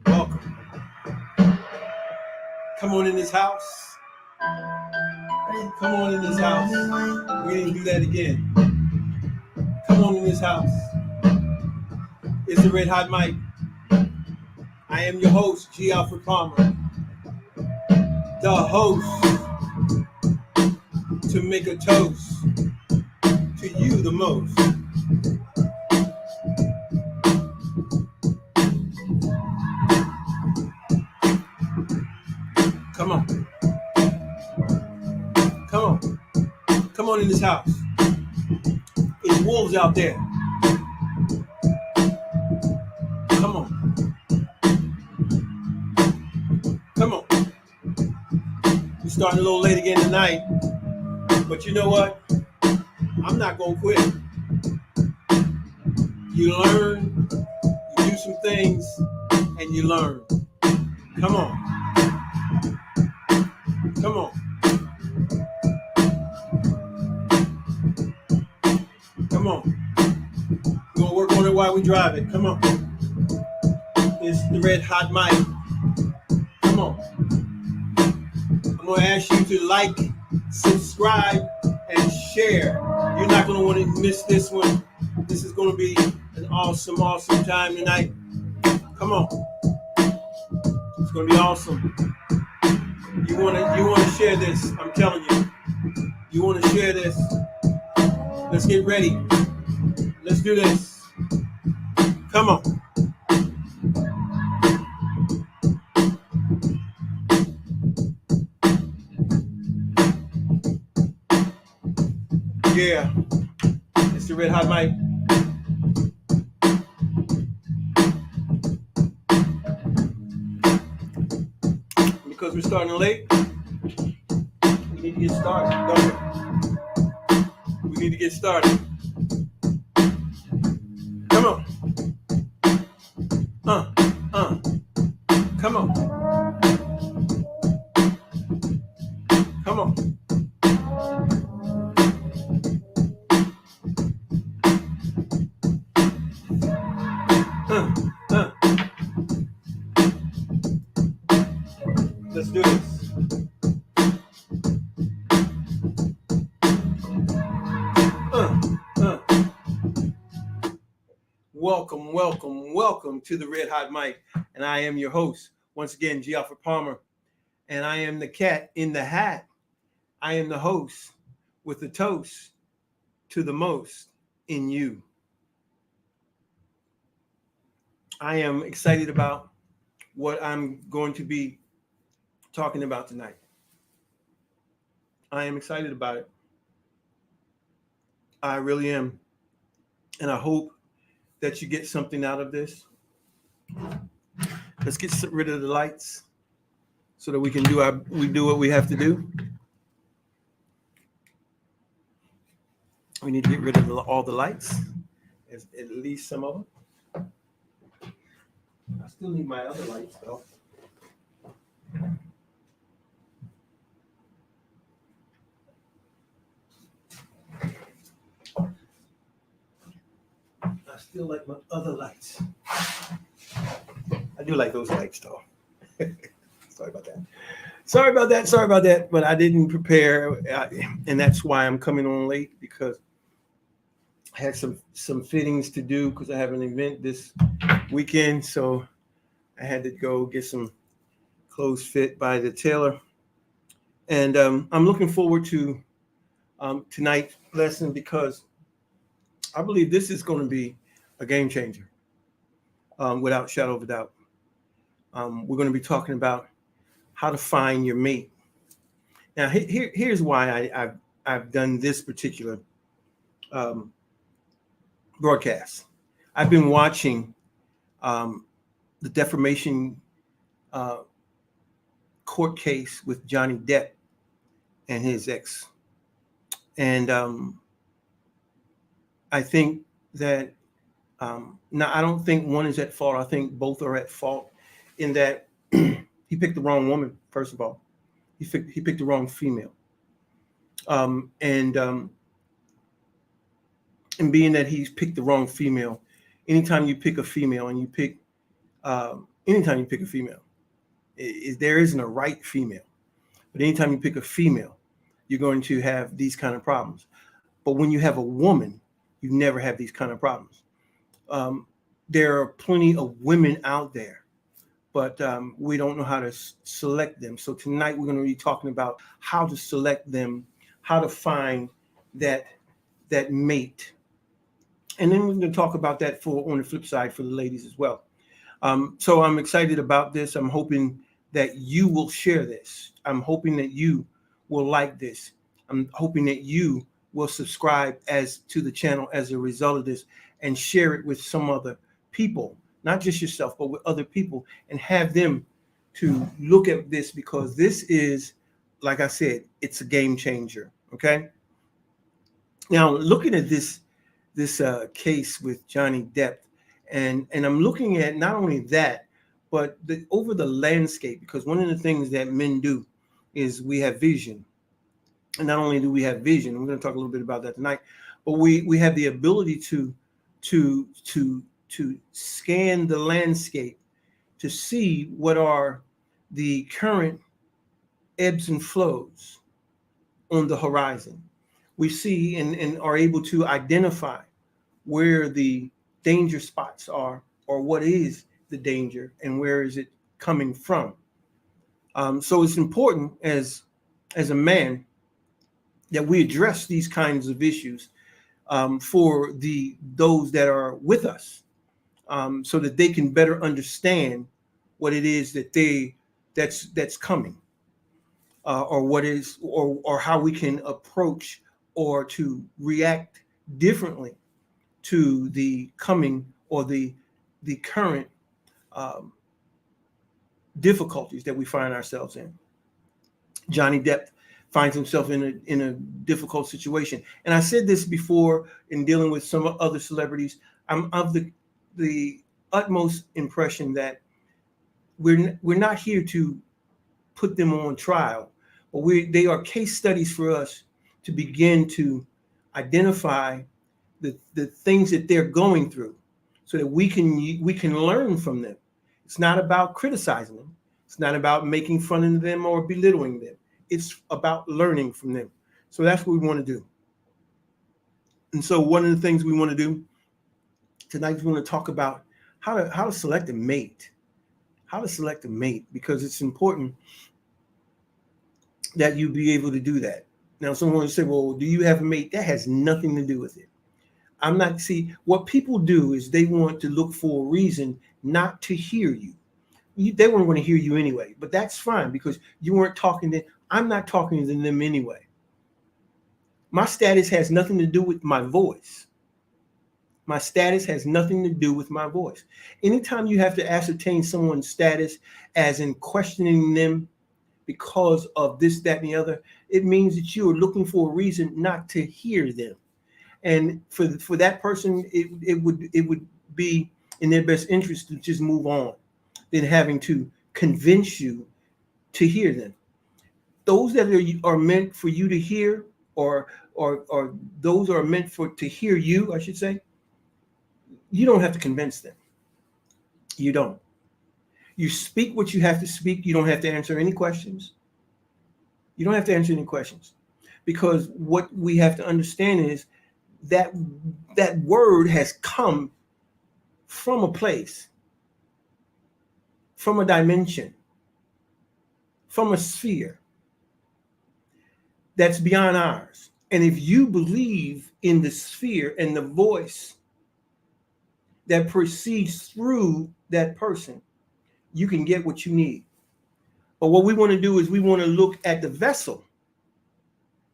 Welcome. Come on in this house. Come on in this house. We didn't do that again. Come on in this house. It's the Red Hot Mic. I am your host, G. Alfred Palmer. The host to make a toast to you the most. Come on. Come on. Come on in this house. It's wolves out there. Come on. Come on. We're starting a little late again tonight. But you know what? I'm not going to quit. You learn, you do some things, and you learn. Come on. Come on. Come on. We're going to work on it while we drive it. Come on. It's the Red Hot Mic. Come on. I'm going to ask you to like, subscribe, and share. You're not going to want to miss this one. This is going to be an awesome, awesome time tonight. Come on. It's going to be awesome. You want to share this. I'm telling you. You want to share this. Let's get ready. Let's do this. Come on. Yeah. It's the Red Hot Mic. Because we're starting late, we need to get started, don't we? We need to get started. Come on. Come on. Come on. Let's do this. Welcome, welcome, welcome to the Red Hot Mic. And I am your host, once again, G. Alfred Palmer. And I am the cat in the hat. I am the host with the toast to the most in you. I am excited about what I'm going to be talking about tonight. I am excited about it. I really am. And I hope that you get something out of this. Let's get rid of the lights so that we can do what we have to do. We need to get rid of all the lights, at least some of them. I still need my other lights though. I still like my other lights. I do like those lights though. Sorry about that. But I didn't prepare, and that's why I'm coming on late, because I had some fittings to do because I have an event this weekend. So I had to go get some clothes fit by the tailor. And I'm looking forward to tonight's lesson, because I believe this is going to be a game changer, without shadow of a doubt. We're going to be talking about how to find your mate. Now, here's why I've done this particular broadcast. I've been watching the defamation court case with Johnny Depp and his ex. And I think that now, I don't think one is at fault. I think both are at fault, in that he picked the wrong woman. First of all, he picked the wrong female, and being that he's picked the wrong female, anytime you pick a female, and anytime you pick a female, there isn't a right female, but anytime you pick a female, you're going to have these kind of problems. But when you have a woman, you never have these kind of problems. There are plenty of women out there, but we don't know how to select them. So tonight we're going to be talking about how to select them, how to find that mate. And then we're going to talk about that on the flip side for the ladies as well. So I'm excited about this. I'm hoping that you will share this. I'm hoping that you will like this. I'm hoping that you will subscribe to the channel as a result of this, and share it with some other people, not just yourself, but with other people, and have them to look at this, because this is, like I said, it's a game changer. Okay. Now, looking at this case with Johnny Depp, and I'm looking at not only that, but over the landscape, because one of the things that men do is we have vision. And not only do we have vision, we're going to talk a little bit about that tonight, but we have the ability to scan the landscape to see what are the current ebbs and flows on the horizon. We see and are able to identify where the danger spots are, or what is the danger and where is it coming from. So it's important as a man that we address these kinds of issues for those that are with us, so that they can better understand what it is that's coming, or what is, or how we can approach or to react differently to the coming or the current difficulties that we find ourselves in. Johnny Depp finds himself in a difficult situation. And I said this before in dealing with some other celebrities. I'm of the utmost impression that we're not here to put them on trial, but they are case studies for us to begin to identify the things that they're going through, so that we can learn from them. It's not about criticizing them. It's not about making fun of them or belittling them. It's about learning from them. So that's what we want to do. And so one of the things we want to do tonight is we want to talk about how to select a mate. How to select a mate, because it's important that you be able to do that. Now, someone will say, well, do you have a mate? That has nothing to do with it. What people do is they want to look for a reason not to hear you. They weren't going to hear you anyway, but that's fine, because you weren't talking to, I'm not talking to them anyway. My status has nothing to do with my voice. My status has nothing to do with my voice. Anytime you have to ascertain someone's status, as in questioning them because of this, that, and the other, it means that you are looking for a reason not to hear them. And for that person, it would be in their best interest to just move on than having to convince you to hear them. Those that are meant for you to hear, or those are meant for to hear you, I should say, you don't have to convince them. You don't. You speak what you have to speak. You don't have to answer any questions. You don't have to answer any questions, because what we have to understand is that that word has come from a place, from a dimension, from a sphere that's beyond ours. And if you believe in the sphere and the voice that proceeds through that person, you can get what you need. But what we want to do is we want to look at the vessel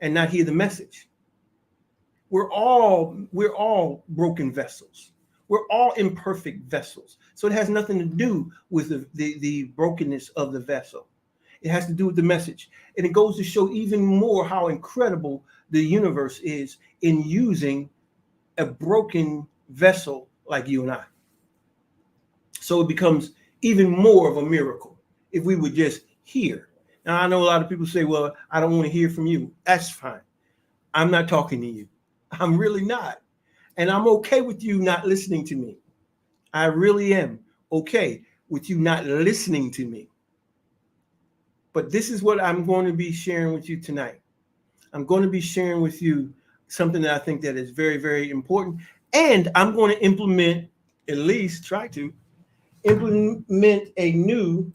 and not hear the message. We're all broken vessels. We're all imperfect vessels. So it has nothing to do with the brokenness of the vessel. It has to do with the message. And it goes to show even more how incredible the universe is in using a broken vessel like you and I. So it becomes even more of a miracle if we would just hear. Now, I know a lot of people say, well, I don't want to hear from you. That's fine. I'm not talking to you. I'm really not. And I'm okay with you not listening to me. I really am okay with you not listening to me. But this is what I'm going to be sharing with you tonight. I'm going to be sharing with you something that I think that is very, very important. And I'm going to implement, at least try to implement a new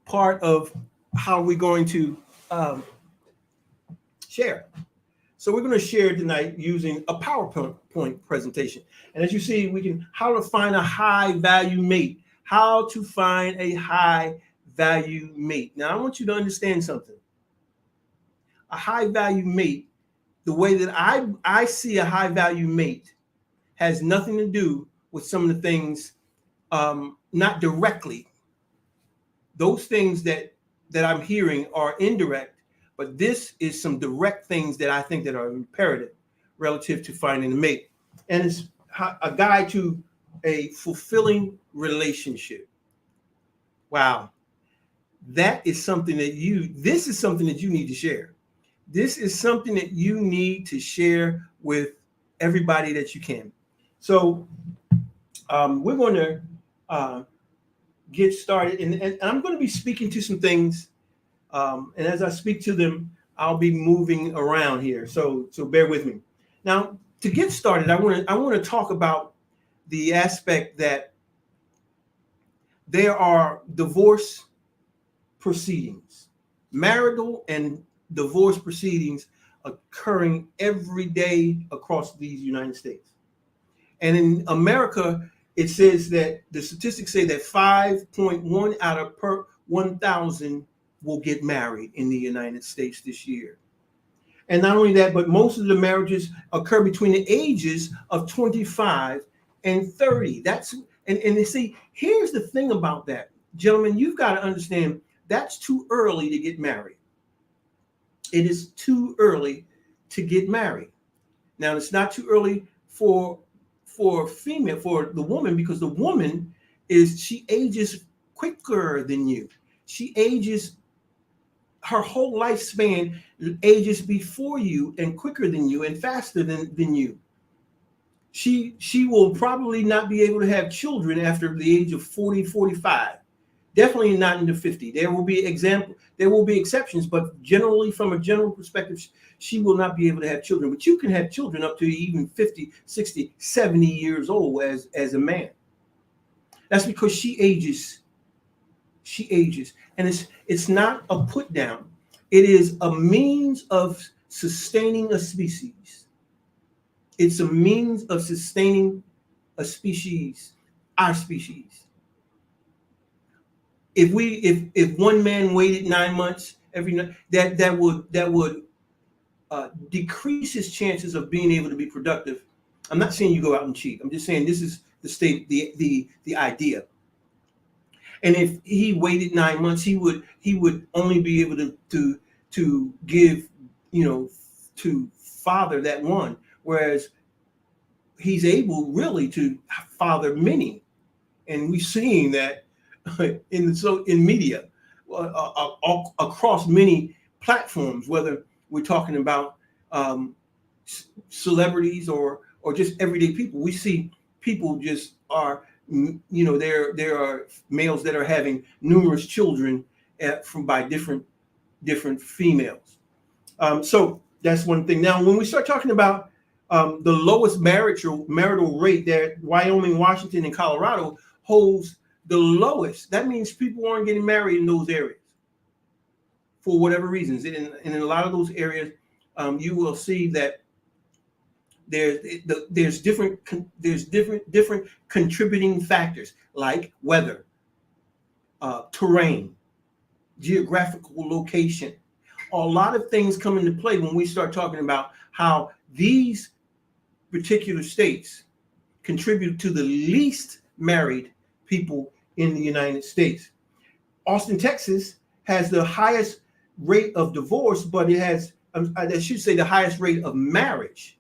part of how we're going to share. So we're going to share tonight using a PowerPoint presentation. And as you see, we can how to find a high value mate. How to find a high value mate. Now, I want you to understand something. A high value mate, the way that I see a high value mate, has nothing to do with some of the things, not directly. Those things that I'm hearing are indirect, but this is some direct things that I think that are imperative relative to finding a mate. And it's a guide to a fulfilling relationship. Wow. That is something that this is something that you need to share. This is something that you need to share with everybody that you can. So we're going to get started. And I'm going to be speaking to some things. And as I speak to them, I'll be moving around here. So bear with me. Now, to get started, I want to talk about the aspect that there are divorce proceedings, marital and divorce proceedings occurring every day across these United States. And in America, it says that the statistics say that 5.1 out of per 1,000 will get married in the United States this year. And not only that, but most of the marriages occur between the ages of 25 and 30. And you see, here's the thing about that. Gentlemen, you've got to understand that's too early to get married. It is too early to get married. Now, it's not too early for female, for the woman, because the woman she ages quicker than you. She ages, her whole lifespan ages before you and quicker than you and faster than you. She will probably not be able to have children after the age of 40, 45. Definitely not into 50. There will be exceptions, but generally, from a general perspective, she will not be able to have children. But you can have children up to even 50, 60, 70 years old as a man. That's because she ages. She ages. And it's not a put down. It is a means of sustaining a species. It's a means of sustaining a species, our species. If one man waited 9 months every night, that would decreases chances of being able to be productive. I'm not saying you go out and cheat. I'm just saying this is the state, the idea. And if he waited 9 months, he would only be able to give, to father that one, whereas he's able really to father many, and we've seen that in media across many platforms, whether we're talking about celebrities or just everyday people. We see people just are, there are males that are having numerous children by different females. So that's one thing. Now, when we start talking about the lowest marital rate, that Wyoming, Washington, and Colorado holds the lowest. That means people aren't getting married in those areas for whatever reasons. And in a lot of those areas, you will see that there's different contributing factors like weather, terrain, geographical location. A lot of things come into play when we start talking about how these particular states contribute to the least married people in the United States. Austin, Texas has the highest rate of divorce, but it has, I should say, the highest rate of marriage.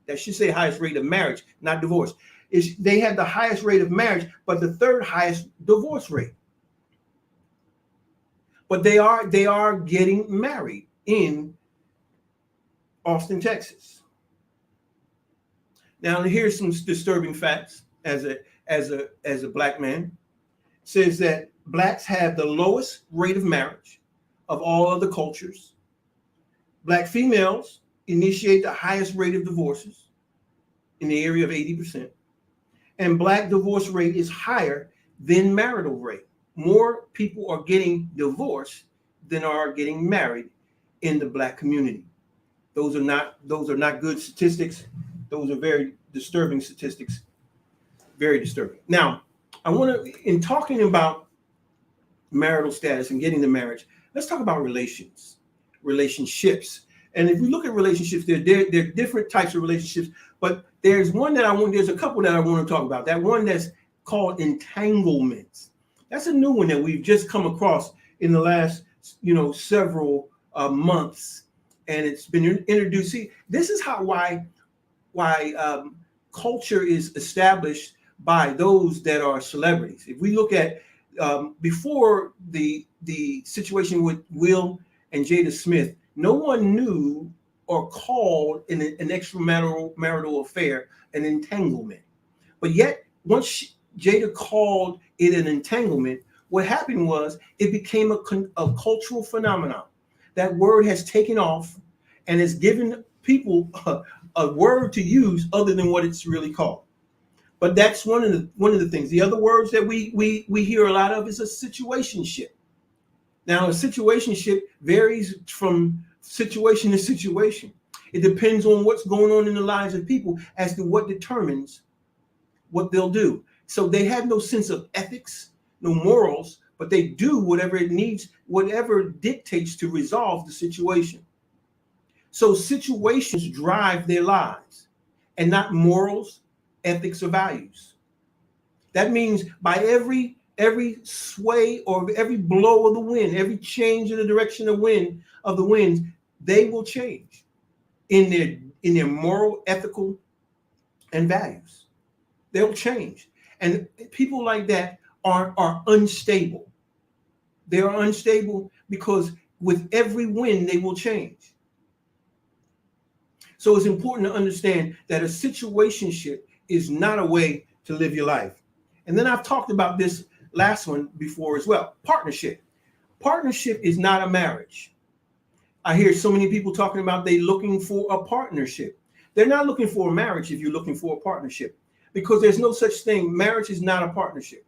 That should say highest rate of marriage, not divorce. They have the highest rate of marriage, but the third highest divorce rate. But they are getting married in Austin, Texas. Now, here's some disturbing facts. As a black man, it says that blacks have the lowest rate of marriage of all other cultures. Black females initiate the highest rate of divorces in the area of 80%. And black divorce rate is higher than marital rate. More people are getting divorced than are getting married in the black community. Those are not good statistics. Those are very disturbing statistics. Very disturbing. Now, I want to, in talking about marital status and getting the marriage, let's talk about relationships. And if we look at relationships, there are different types of relationships, but there's a couple that I want to talk about. That one that's called entanglements. That's a new one that we've just come across in the last, several months, and it's been introduced. See, this is why culture is established by those that are celebrities. If we look at before the situation with Will and Jada Smith, no one knew or called an extramarital affair an entanglement. But yet, once Jada called it an entanglement, what happened was it became a cultural phenomenon. That word has taken off and has given people a word to use other than what it's really called. But that's one of the things. The other words that we hear a lot of is a situationship. Now, a situationship varies from situation to situation. It depends on what's going on in the lives of people as to what determines what they'll do. So they have no sense of ethics, no morals, but they do whatever it needs, whatever dictates to resolve the situation. So situations drive their lives and not morals, ethics, or values. That means by every sway or every blow of the wind, every change in the direction of the winds, they will change in their moral, ethical, and values. They'll change. And people like that are unstable. They are unstable because with every wind, they will change. So it's important to understand that a situationship is not a way to live your life. And then I've talked about this last one before as well. Partnership. Partnership is not a marriage. I hear so many people talking about they looking for a partnership. They're not looking for a marriage if you're looking for a partnership, because there's no such thing. Marriage is not a partnership.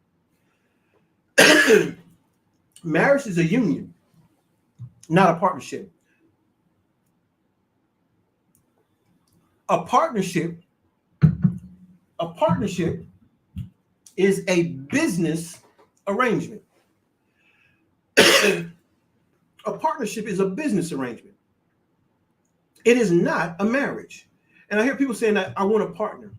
Marriage is a union, not a partnership. A partnership is a business arrangement. A partnership is a business arrangement. It is not a marriage. And I hear people saying that I want a partner.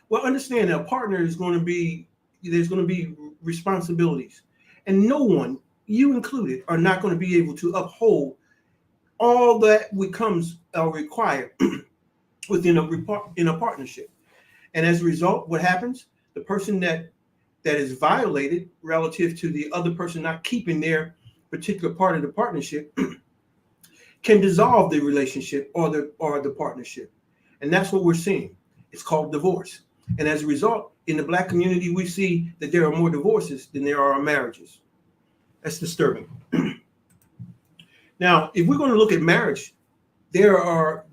Well, understand that a partner is going to be, there's going to be responsibilities. And no one, you included, are not going to be able to uphold all that becomes required within a partnership. And as a result, what happens? The person that is violated relative to the other person not keeping their particular part of the partnership can dissolve the relationship or the partnership. And that's what we're seeing. It's called divorce. And as a result, in the Black community, we see that there are more divorces than there are marriages. That's disturbing. Now, if we're going to look at marriage, there are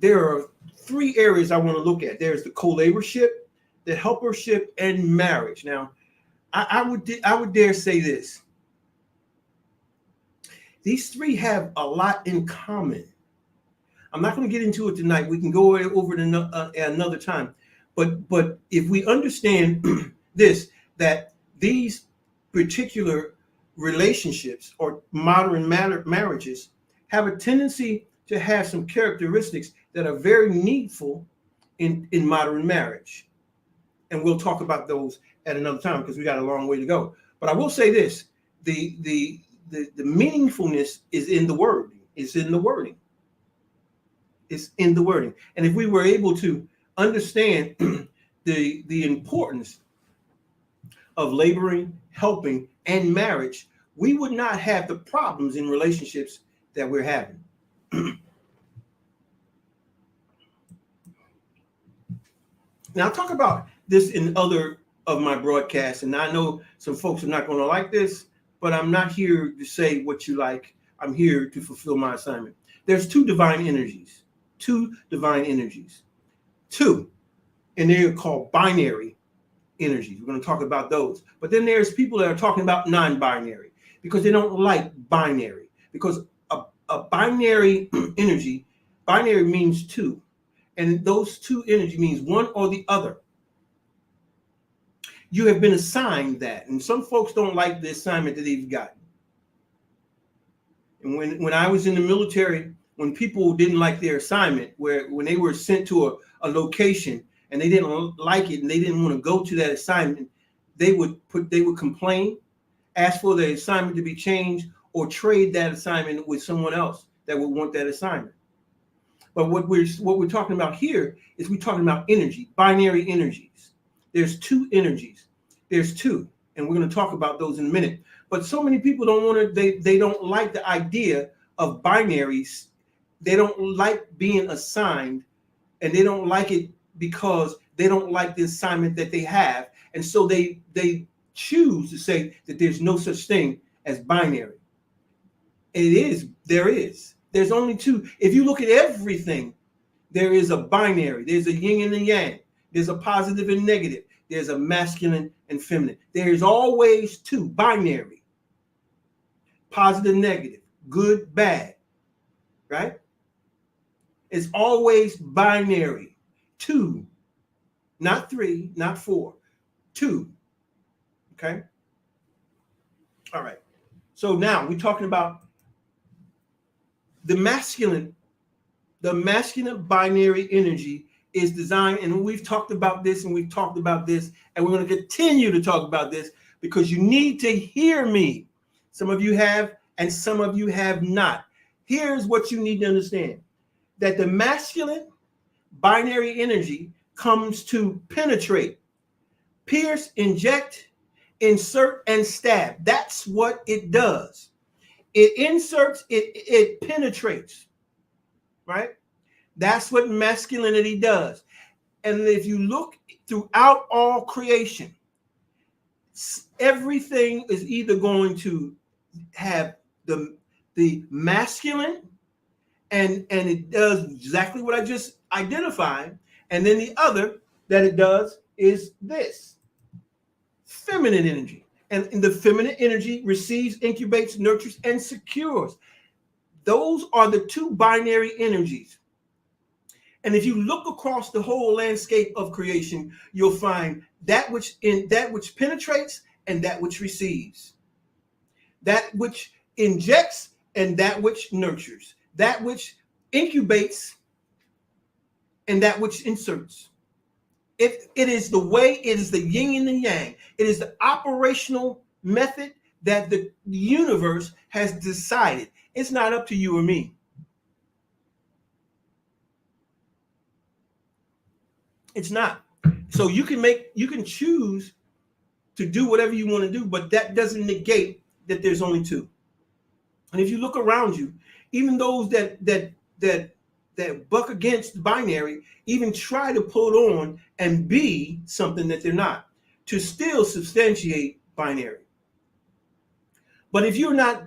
three areas I want to look at. There's the co-laborship, the helpership, and marriage. Now, I would dare say this. These three have a lot in common. I'm not going to get into it tonight. We can go over it another time. But if we understand this, that these particular relationships or modern marriages have a tendency to have some characteristics that are very needful in modern marriage. And we'll talk about those at another time because we got a long way to go. But I will say this, the meaningfulness is in the wording. It's in the wording. It's in the wording. And if we were able to understand the importance of laboring, helping, and marriage, we would not have the problems in relationships that we're having. Now, I'll talk about this in other of my broadcasts, and I know some folks are not going to like this, but I'm not here to say what you like. I'm here to fulfill my assignment. There's two divine energies. Two, and they're called binary energies. We're going to talk about those. But then there's people that are talking about non-binary because they don't like binary, because a binary energy, binary means two, and those two energy means one or the other. You have been assigned that, and some folks don't like the assignment that they've gotten. And when I was in the military, when people didn't like their assignment, when they were sent to a location and they didn't like it and they didn't want to go to that assignment, they would complain, ask for the assignment to be changed, or trade that assignment with someone else that would want that assignment. But what we're talking about here is we're talking about energy, binary energies. There's two energies. There's two, and we're going to talk about those in a minute. But so many people don't want to. They don't like the idea of binaries. They don't like being assigned, and they don't like it because they don't like the assignment that they have, and so they choose to say that there's no such thing as binary. There is. There's only two. If you look at everything, there is a binary. There's a yin and a yang. There's a positive and negative. There's a masculine and feminine. There's always two, binary. Positive, negative, good, bad, right? It's always binary. Two, not three, not four, two. Okay? All right. So now we're talking about the masculine binary energy is designed, and we've talked about this and we've talked about this, and we're going to continue to talk about this because you need to hear me. Some of you have, and some of you have not. Here's what you need to understand, that the masculine binary energy comes to penetrate, pierce, inject, insert, and stab. That's what it does. It inserts, it penetrates, right? That's what masculinity does. And if you look throughout all creation, everything is either going to have the masculine, and it does exactly what I just identified, and then the other that it does is this, feminine energy. And the feminine energy receives, incubates, nurtures, and secures. Those are the two binary energies. And if you look across the whole landscape of creation, you'll find that which penetrates and that which receives, that which injects and that which nurtures, that which incubates and that which inserts. It is the way, it is the yin and the yang. It is the operational method that the universe has decided. It's not up to you or me. It's not. So you can choose to do whatever you want to do, but that doesn't negate that there's only two. And if you look around you, even those that buck against binary even try to pull it on and be something that they're not, to still substantiate binary. But if you're not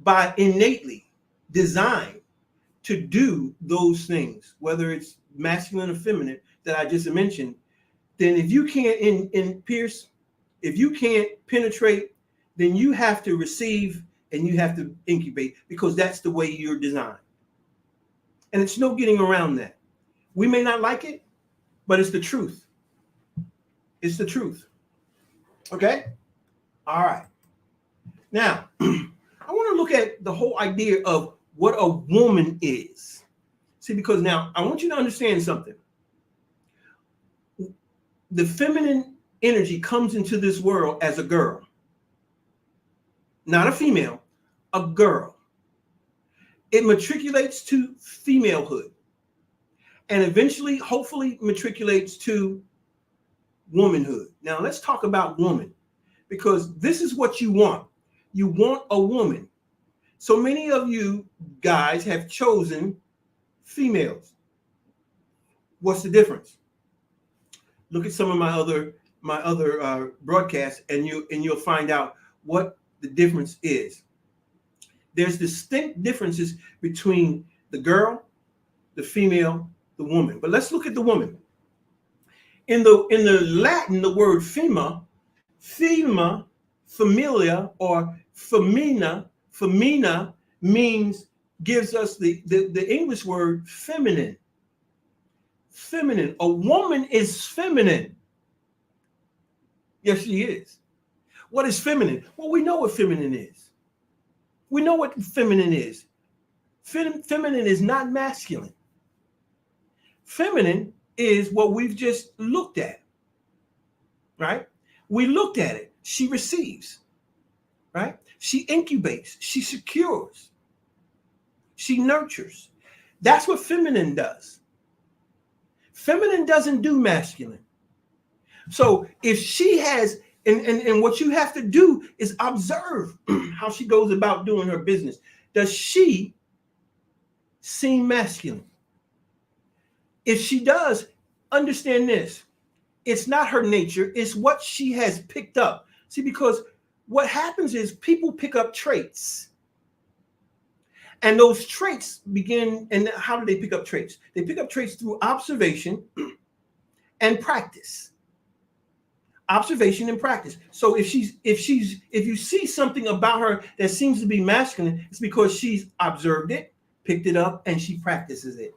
by innately designed to do those things, whether it's masculine or feminine that I just mentioned, then if you can't pierce, if you can't penetrate, then you have to receive and you have to incubate, because that's the way you're designed. And it's no getting around that. We may not like it, but it's the truth. It's the truth. Okay? All right. Now, I want to look at the whole idea of what a woman is. See, because now I want you to understand something. The feminine energy comes into this world as a girl. Not a female, a girl. It matriculates to femalehood and eventually, hopefully, matriculates to womanhood. Now, let's talk about woman, because this is what you want. You want a woman. So many of you guys have chosen females. What's the difference? Look at some of my other broadcasts, and you'll find out what the difference is. There's distinct differences between the girl, the female, the woman. But let's look at the woman. In the Latin, the word femina, familia, or femina means, gives us the English word feminine. Feminine. A woman is feminine. Yes, she is. What is feminine? Well, we know what feminine is. We know what feminine is. Feminine is not masculine. Feminine is what we've just looked at, right? We looked at it. She receives, right? She incubates. She secures. She nurtures. That's what feminine does. Feminine doesn't do masculine. So if she has, and what you have to do is observe how she goes about doing her business. Does she seem masculine? If she does, understand this. It's not her nature. It's what she has picked up. See, because what happens is people pick up traits. And those traits begin, and how do they pick up traits? They pick up traits through observation and practice. Observation and practice. So if you see something about her that seems to be masculine, it's because she's observed it, picked it up, and she practices it.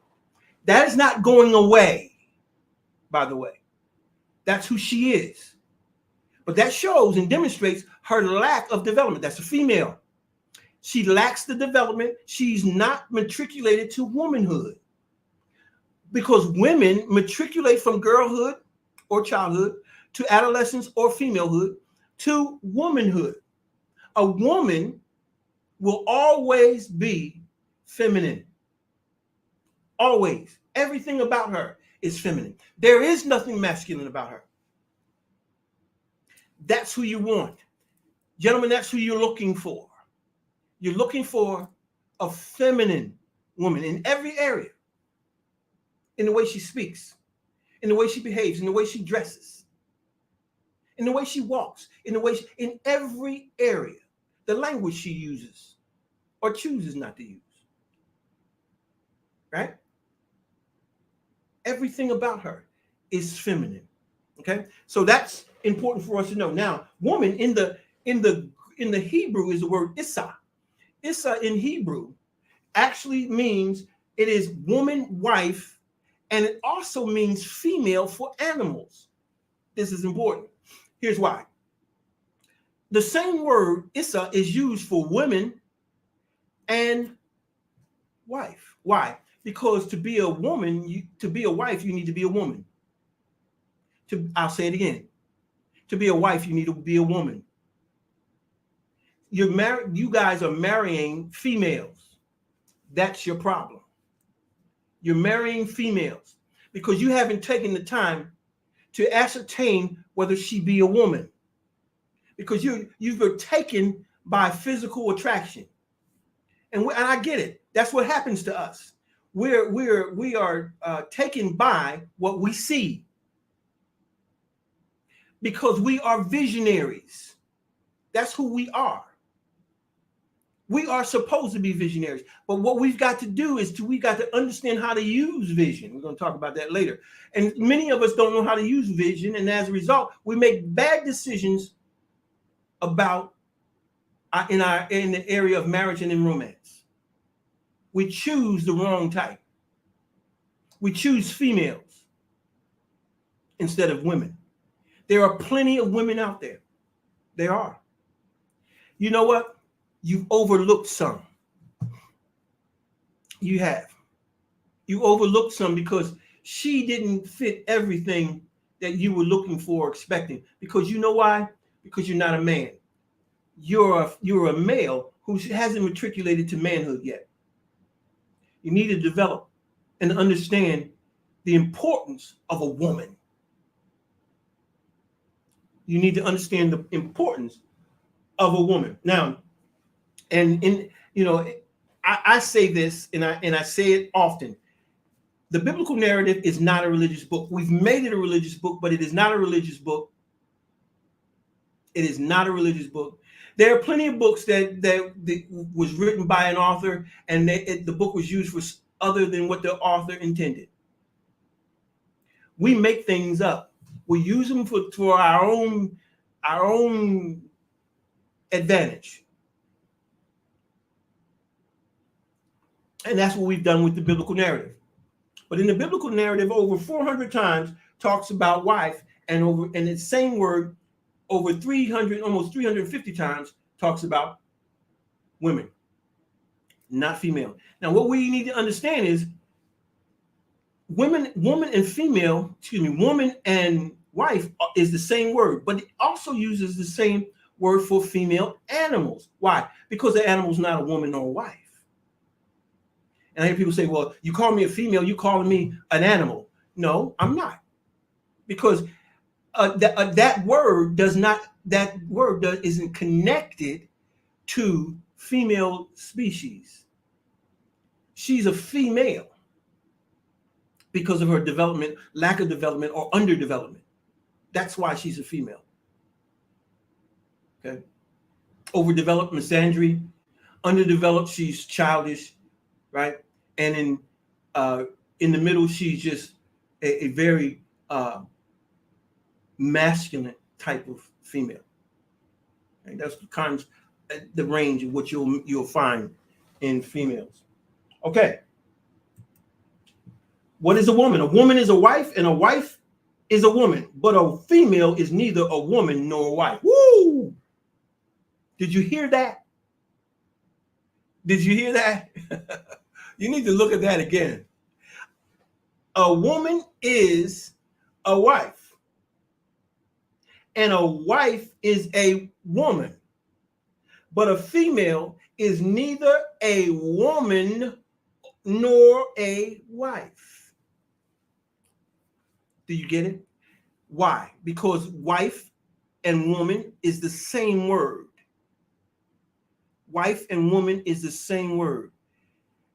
That is not going away, by the way. That's who she is. But that shows and demonstrates her lack of development. That's a female. She lacks the development. She's not matriculated to womanhood. Because women matriculate from girlhood or childhood to adolescence or femalehood to womanhood. A woman will always be feminine. Always. Everything about her is feminine. There is nothing masculine about her. That's who you want. Gentlemen, that's who you're looking for. You're looking for a feminine woman in every area. In the way she speaks, in the way she behaves, in the way she dresses, in the way she walks, in every area. The language she uses or chooses not to use. Right? Everything about her is feminine. Okay? So that's important for us to know. Now, woman in the Hebrew is the word Issa. Issa in Hebrew actually means, it is woman, wife, and it also means female for animals. This is important. Here's why. The same word Issa is used for women and wife. Why? Because to be a woman, to be a wife, you need to be a woman. I'll say it again. To be a wife, you need to be a woman. You're married. You guys are marrying females. That's your problem. You're marrying females because you haven't taken the time to ascertain whether she be a woman. Because you're taken by physical attraction, and I get it. That's what happens to us. We are taken by what we see because we are visionaries. That's who we are. We are supposed to be visionaries, but what we've got to do is we got to understand how to use vision. We're going to talk about that later. And many of us don't know how to use vision, and as a result, we make bad decisions about in the area of marriage and in romance. We choose the wrong type. We choose females instead of women. There are plenty of women out there. There are. You know what? You've overlooked some. You have. You overlooked some because she didn't fit everything that you were looking for, expecting. Because you know why? Because you're not a man. You're a male who hasn't matriculated to manhood yet. You need to develop and understand the importance of a woman. You need to understand the importance of a woman. Now, and I say this and I say it often. The biblical narrative is not a religious book. We've made it a religious book, but it is not a religious book. It is not a religious book. There are plenty of books that was written by an author, and the book was used for other than what the author intended. We make things up. We use them for our own advantage. And that's what we've done with the biblical narrative. But in the biblical narrative, over 400 times talks about wife, and the same word over 300, almost 350 times talks about women, not female. Now, what we need to understand is woman and wife is the same word, but it also uses the same word for female animals. Why? Because the animal's not a woman or a wife. And I hear people say, well, you call me a female, you calling me an animal. No, I'm not. Because that word isn't connected to female species. She's a female because of her development, lack of development, or underdevelopment. That's why she's a female. Okay. Overdeveloped, misandry. Underdeveloped, she's childish, right? And in the middle, she's just a very masculine type of female. And that's the range of what you'll find in females. Okay. What is a woman? A woman is a wife, and a wife is a woman. But a female is neither a woman nor a wife. Woo! Did you hear that? Did you hear that? You need to look at that again. A woman is a wife, and a wife is a woman. But a female is neither a woman nor a wife. Do you get it? Why? Because wife and woman is the same word. Wife and woman is the same word.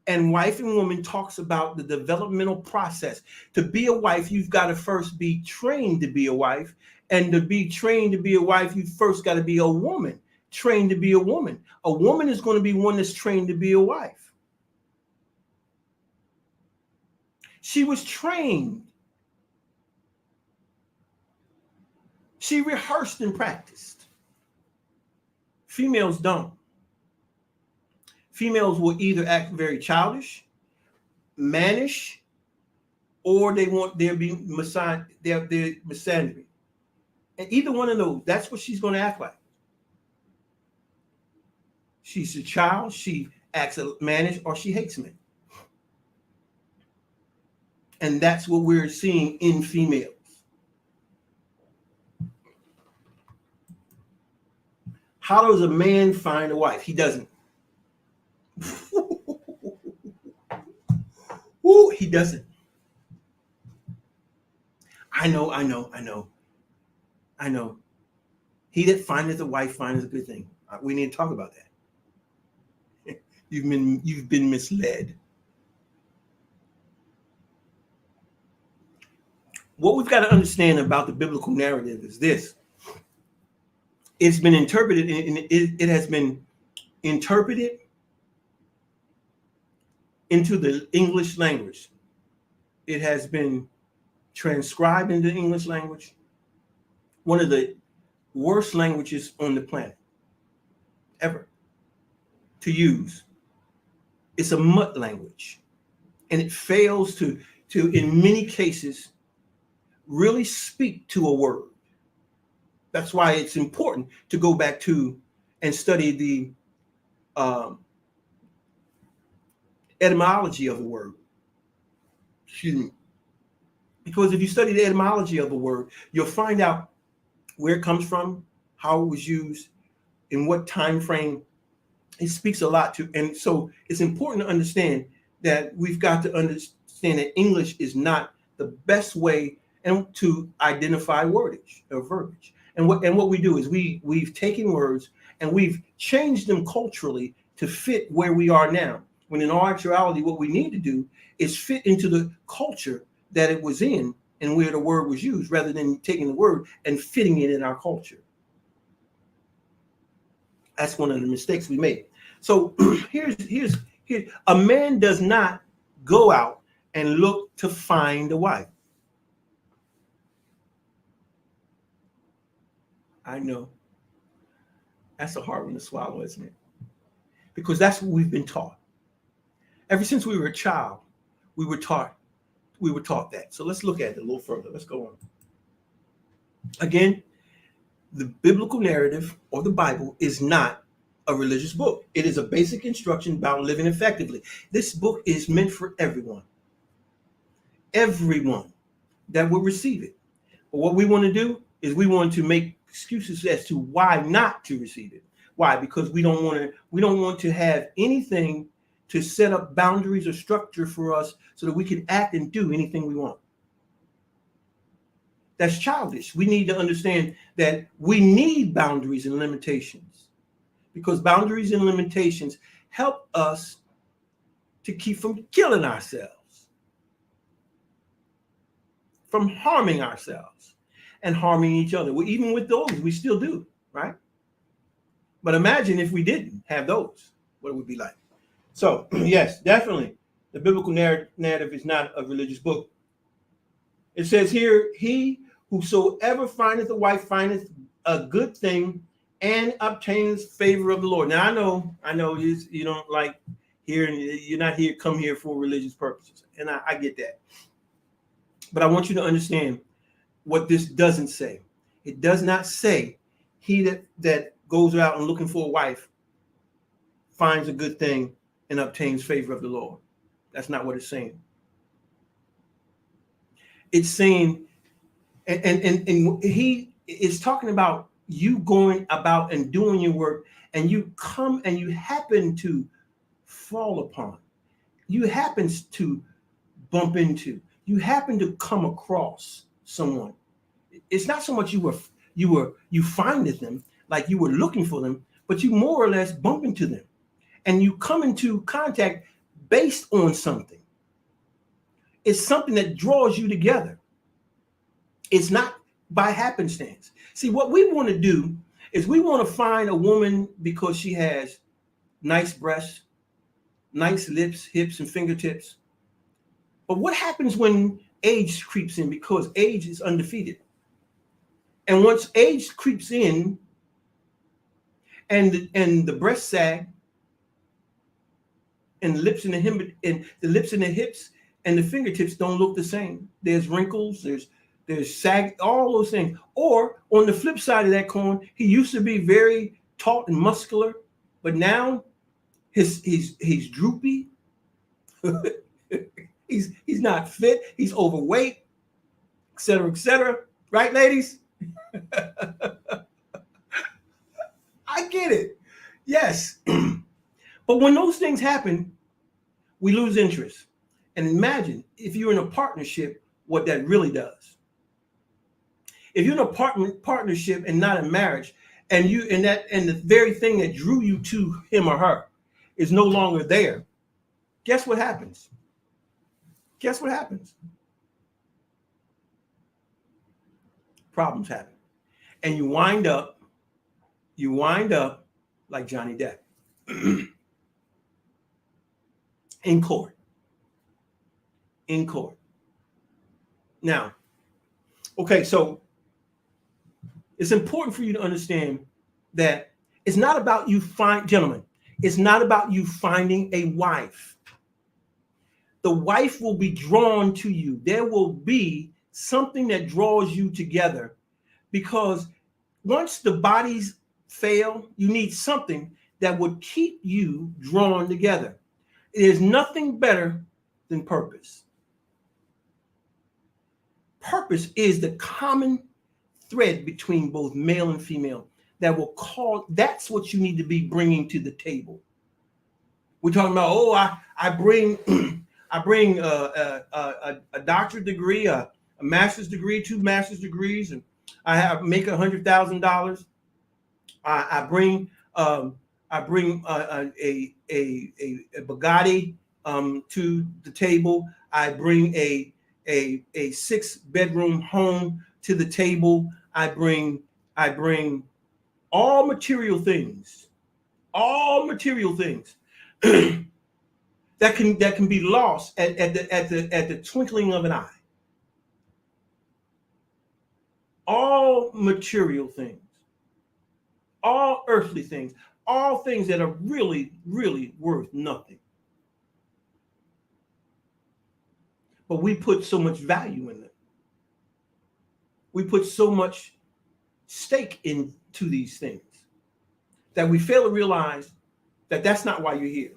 And wife and woman talks about the developmental process. To be a wife, you've got to first be trained to be a wife. And to be trained to be a wife, you first got to be a woman, trained to be a woman. A woman is going to be one that's trained to be a wife. She was trained. She rehearsed and practiced. Females don't. Females will either act very childish, mannish, or they want there be misandry. And either one of those, that's what she's going to act like. She's a child, she acts mannish, or she hates men. And that's what we're seeing in females. How does a man find a wife? He doesn't. Ooh, he doesn't. I know. He that findeth a wife findeth a good thing. We need to talk about that. You've been misled. What we've got to understand about the biblical narrative is this. It's been interpreted, and it has been interpreted into the English language. It has been transcribed into the English language, one of the worst languages on the planet ever to use. It's a mutt language, and it fails to in many cases really speak to a word. That's why it's important to go back to and study the etymology of the word. Excuse me. Because if you study the etymology of a word, you'll find out where it comes from, how it was used, in what time frame. It speaks a lot to, and so it's important to understand that we've got to understand that English is not the best way and to identify wordage or verbiage. And what we do is we've taken words and we've changed them culturally to fit where we are now. When in all actuality, what we need to do is fit into the culture that it was in and where the word was used, rather than taking the word and fitting it in our culture. That's one of the mistakes we made. So here's a man does not go out and look to find a wife. I know. That's a hard one to swallow, isn't it? Because that's what we've been taught. Ever since we were a child, we were taught that. So let's look at it a little further. Let's go on. Again, the biblical narrative or the Bible is not a religious book. It is a basic instruction about living effectively. This book is meant for everyone. Everyone that will receive it. But what we want to do is we want to make excuses as to why not to receive it. Why? Because we don't want to have anything to set up boundaries or structure for us so that we can act and do anything we want. That's childish. We need to understand that we need boundaries and limitations, because boundaries and limitations help us to keep from killing ourselves, from harming ourselves and harming each other. Well, even with those, we still do, right? But imagine if we didn't have those, what it would be like. So, yes, definitely, the biblical narrative is not a religious book. It says here, he whosoever findeth a wife findeth a good thing and obtains favor of the Lord. Now, I know you don't like hearing, you're not here, come here for religious purposes. And I get that. But I want you to understand what this doesn't say. It does not say he that goes out and looking for a wife finds a good thing and obtains favor of the Lord. That's not what it's saying. It's saying, and he is talking about you going about and doing your work, and you come and you happen to fall upon, you happen to bump into, you happen to come across someone. It's not so much you finded them like you were looking for them, but you more or less bump into them and you come into contact based on something. It's something that draws you together. It's not by happenstance. See, what we want to do is we want to find a woman because she has nice breasts, nice lips, hips, and fingertips. But what happens when age creeps in? Because age is undefeated. And once age creeps in and the breast sag and the lips and the hips and the fingertips don't look the same. There's wrinkles, there's sag, all those things. Or on the flip side of that coin, he used to be very taut and muscular, but now he's droopy. He's not fit. He's overweight, et cetera, et cetera. Right, ladies? I get it. Yes. But when those things happen, we lose interest. And imagine if you're in a partnership, what that really does. If you're in a partnership and not a marriage, and the very thing that drew you to him or her is no longer there, guess what happens? Guess what happens? Problems happen. And you wind up like Johnny Depp in court. In court. Now, okay, so it's important for you to understand that it's not about you gentlemen, it's not about you finding a wife. The wife will be drawn to you. There will be something that draws you together, because once the bodies fail, you need something that would keep you drawn together. There's nothing better than purpose. Purpose is the common thread between both male and female that will that's what you need to be bringing to the table. We're talking about, I bring I bring a doctorate degree, a master's degree, 2 master's degrees, and I make $100,000. I bring a Bugatti to the table. I bring a 6-bedroom home to the table. I bring all material things that can be lost at the twinkling of an eye. All material things, all earthly things, all things that are really, really worth nothing. But we put so much value in them. We put so much stake into these things that we fail to realize that that's not why you're here.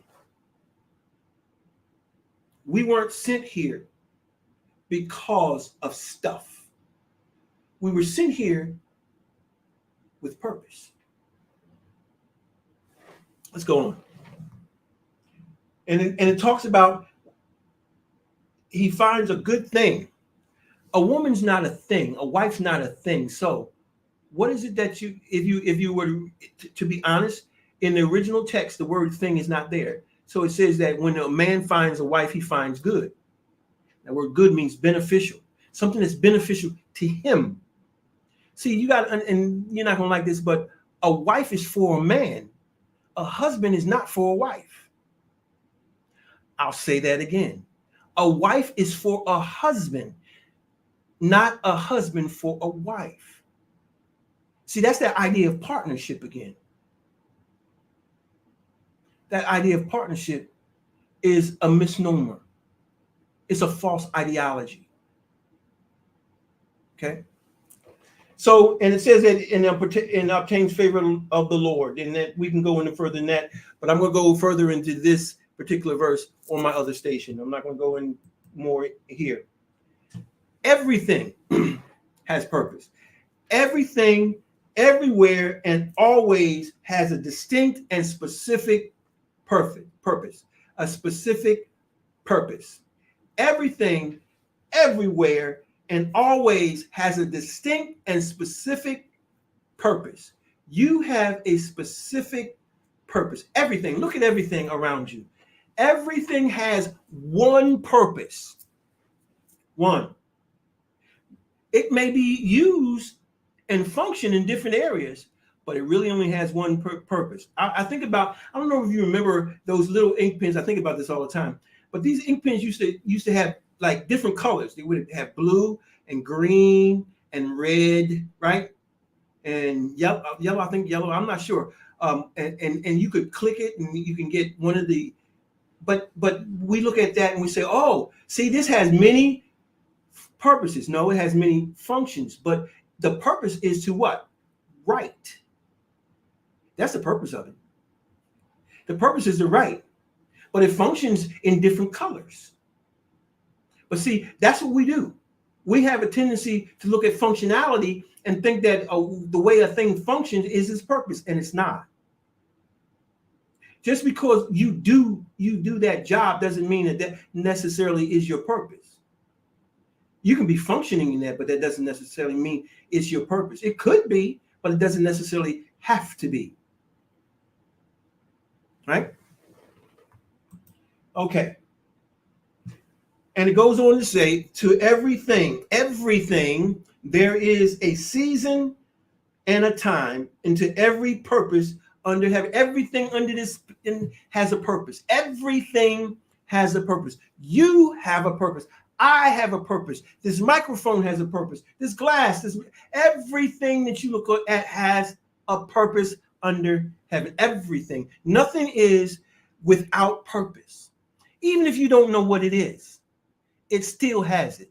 We weren't sent here because of stuff. We were sent here with purpose. Let's go on. And it talks about he finds a good thing. A woman's not a thing. A wife's not a thing. So what is it that if you were to be honest, in the original text, the word thing is not there. So it says that when a man finds a wife, he finds good. That word good means beneficial. Something that's beneficial to him. See, you got, and you're not going to like this, but a wife is for a man. A husband is not for a wife. I'll say that again. A wife is for a husband, not a husband for a wife. See, that's that idea of partnership again. That idea of partnership is a misnomer. It's a false ideology. Okay? So, and it says that in obtains favor of the Lord, and that we can go into further than that, but I'm going to go further into this particular verse on my other station. I'm not going to go in more here. Everything has purpose. Everything, everywhere, and always has a distinct and specific purpose. A specific purpose. Everything, everywhere, and always has a distinct and specific purpose. You have a specific purpose. Everything, look at everything around you. Everything has one purpose. One. It may be used and function in different areas, but it really only has one purpose. I think about, I don't know if you remember those little ink pens. I think about this all the time. But these ink pens used to have like different colors. They would have blue and green and red, right? And yellow. I think yellow. I'm not sure. And you could click it and you can get one of the. But we look at that and we say, oh, see, this has many purposes. No, it has many functions. But the purpose is to what? Write. That's the purpose of it. The purpose is to write, but it functions in different colors. But see, that's what we do. We have a tendency to look at functionality and think that the way a thing functions is its purpose, and it's not. Just because you do that job doesn't mean that necessarily is your purpose. You can be functioning in that, but that doesn't necessarily mean it's your purpose. It could be, but it doesn't necessarily have to be. Right? Okay. And it goes on to say, to everything, there is a season and a time, and to every purpose under heaven. Everything under this has a purpose. Everything has a purpose. You have a purpose. I have a purpose. This microphone has a purpose. This glass, everything that you look at has a purpose under heaven. Everything. Nothing is without purpose. Even if you don't know what it is, it still has it.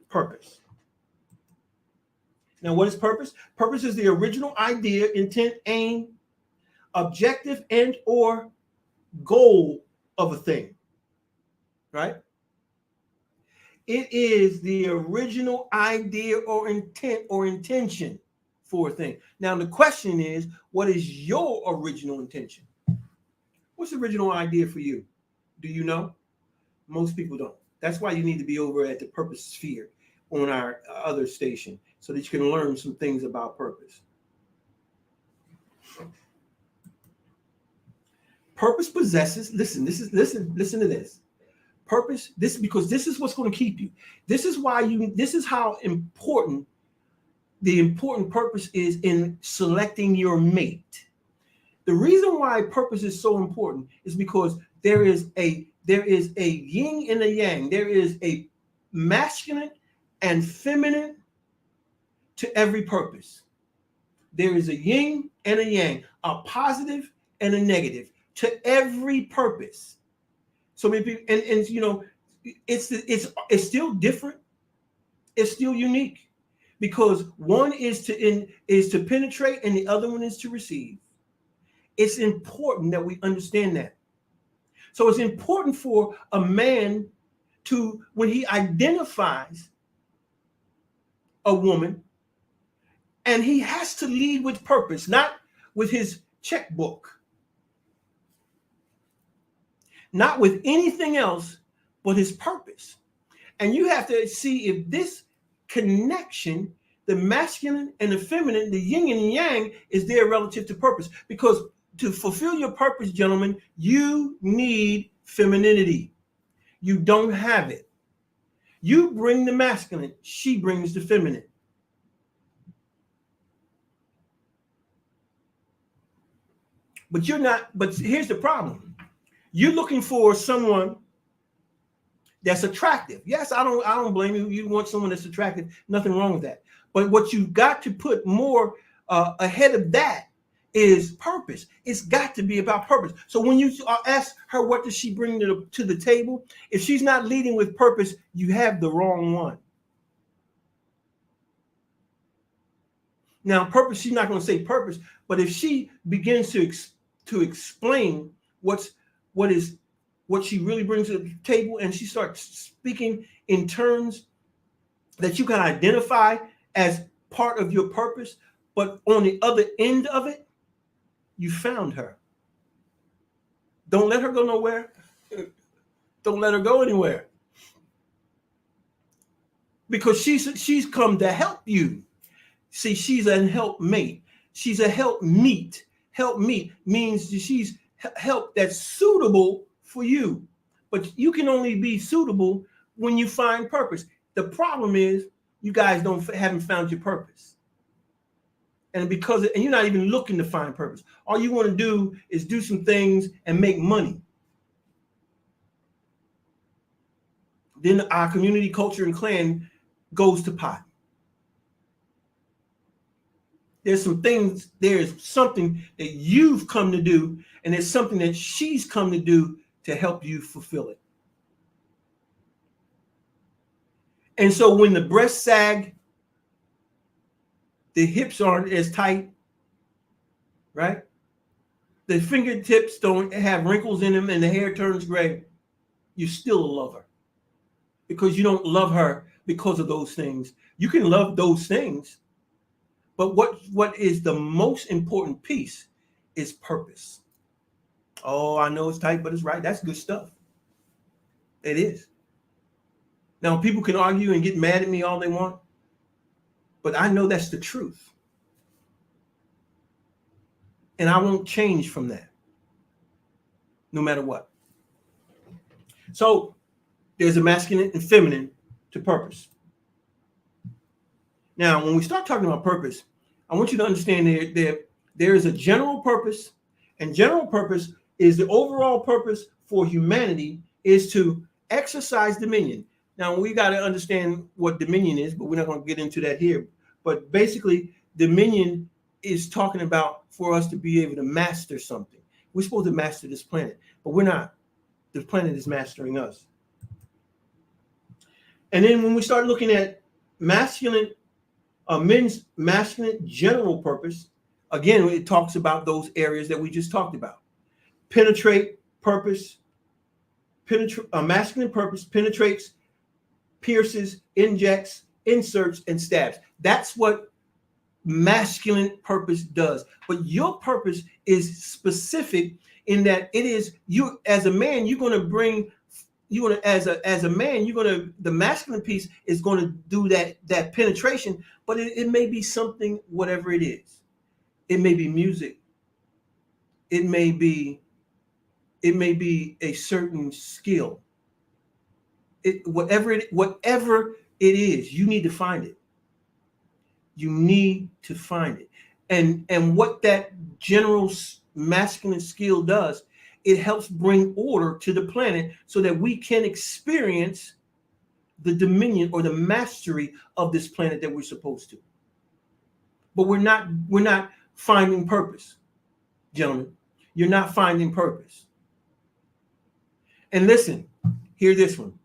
Purpose. Now, what is purpose? Purpose is the original idea, intent, aim, objective, and or goal of a thing. Right? It is the original idea or intent or intention for a thing. Now, the question is, what is your original intention? What's the original idea for you? Do you know? Most people don't. That's why you need to be over at the Purpose Sphere on our other station so that you can learn some things about purpose. Purpose possesses, listen to this. Purpose, because this is what's going to keep you. This is how important the important purpose is in selecting your mate. The reason why purpose is so important is because there is a yin and a yang. There is a masculine and feminine to every purpose. There is a yin and a yang, a positive and a negative to every purpose. So maybe and you know, it's still different. It's still unique because one is to penetrate and the other one is to receive. It's important that we understand that. So it's important for a man to, when he identifies a woman, and he has to lead with purpose, not with his checkbook, not with anything else but his purpose. And you have to see if this connection, the masculine and the feminine, the yin and yang, is there relative to purpose. Because to fulfill your purpose, gentlemen, you need femininity. You don't have it. You bring the masculine, she brings the feminine. But here's the problem. You're looking for someone that's attractive. Yes, I don't blame you. You want someone that's attractive. Nothing wrong with that. But what you've got to put more ahead of that is purpose. It's got to be about purpose. So when you ask her, what does she bring to the table? If she's not leading with purpose, you have the wrong one. Now, purpose, she's not going to say purpose, but if she begins to explain what she really brings to the table, and she starts speaking in terms that you can identify as part of your purpose, but on the other end of it, you found her. Don't let her go nowhere. Don't let her go anywhere. Because she's come to help you. See, she's a helpmate. She's a helpmeet. Helpmeet means she's help that's suitable for you. But you can only be suitable when you find purpose. The problem is you guys haven't found your purpose. And you're not even looking to find purpose. All you want to do is do some things and make money. Then our community, culture, and clan goes to pot. There's something that you've come to do, and there's something that she's come to do to help you fulfill it. And so when the breasts sag, the hips aren't as tight, right? The fingertips don't have wrinkles in them and the hair turns gray, you're still a lover. because you don't love her because of those things. You can love those things, but what is the most important piece is purpose. Oh, I know it's tight, but it's right. That's good stuff. It is. Now, people can argue and get mad at me all they want, but I know that's the truth. And I won't change from that, no matter what. So there's a masculine and feminine to purpose. Now, when we start talking about purpose, I want you to understand there is a general purpose, and general purpose is the overall purpose for humanity is to exercise dominion. Now, we got to understand what dominion is, but we're not going to get into that here. But basically, dominion is talking about for us to be able to master something. We're supposed to master this planet, but we're not. The planet is mastering us. And then when we start looking at masculine, men's masculine general purpose, again, it talks about those areas that we just talked about. Penetrate purpose, masculine purpose penetrates, pierces, injects, inserts, and stabs. That's what masculine purpose does. But your purpose is specific in that it is you as a man, you're going to bring, as a man, the masculine piece is going to do that penetration, but it may be something, whatever it is. It may be music. It may be a certain skill. Whatever it is, you need to find it. You need to find it. And what that general masculine skill does, it helps bring order to the planet so that we can experience the dominion or the mastery of this planet that we're supposed to. But we're not finding purpose, gentlemen. You're not finding purpose. And listen, hear this one.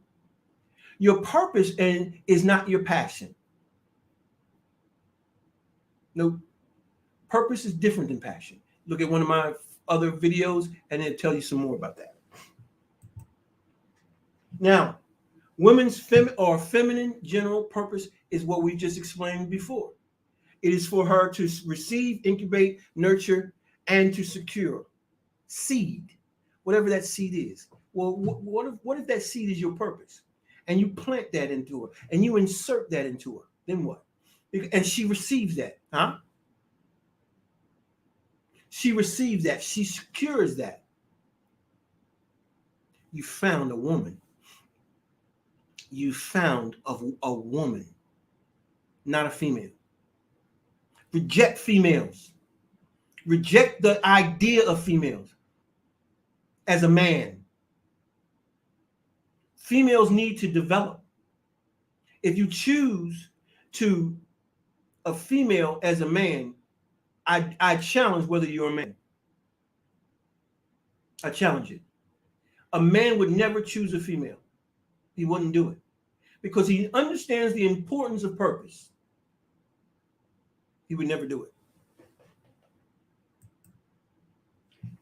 Your purpose is not your passion. No, purpose is different than passion. Look at one of my other videos and it'll tell you some more about that. Now, women's feminine general purpose is what we just explained before. It is for her to receive, incubate, nurture, and to secure seed, whatever that seed is. Well, what if that seed is your purpose? And you plant that into her, and you insert that into her. Then what? And she receives that, huh? She receives that. She secures that. You found a woman. You found a woman, not a female. Reject females. Reject the idea of females as a man. Females need to develop. If you choose to a female as a man, I challenge whether you're a man. I challenge it. A man would never choose a female. He wouldn't do it because he understands the importance of purpose. He would never do it.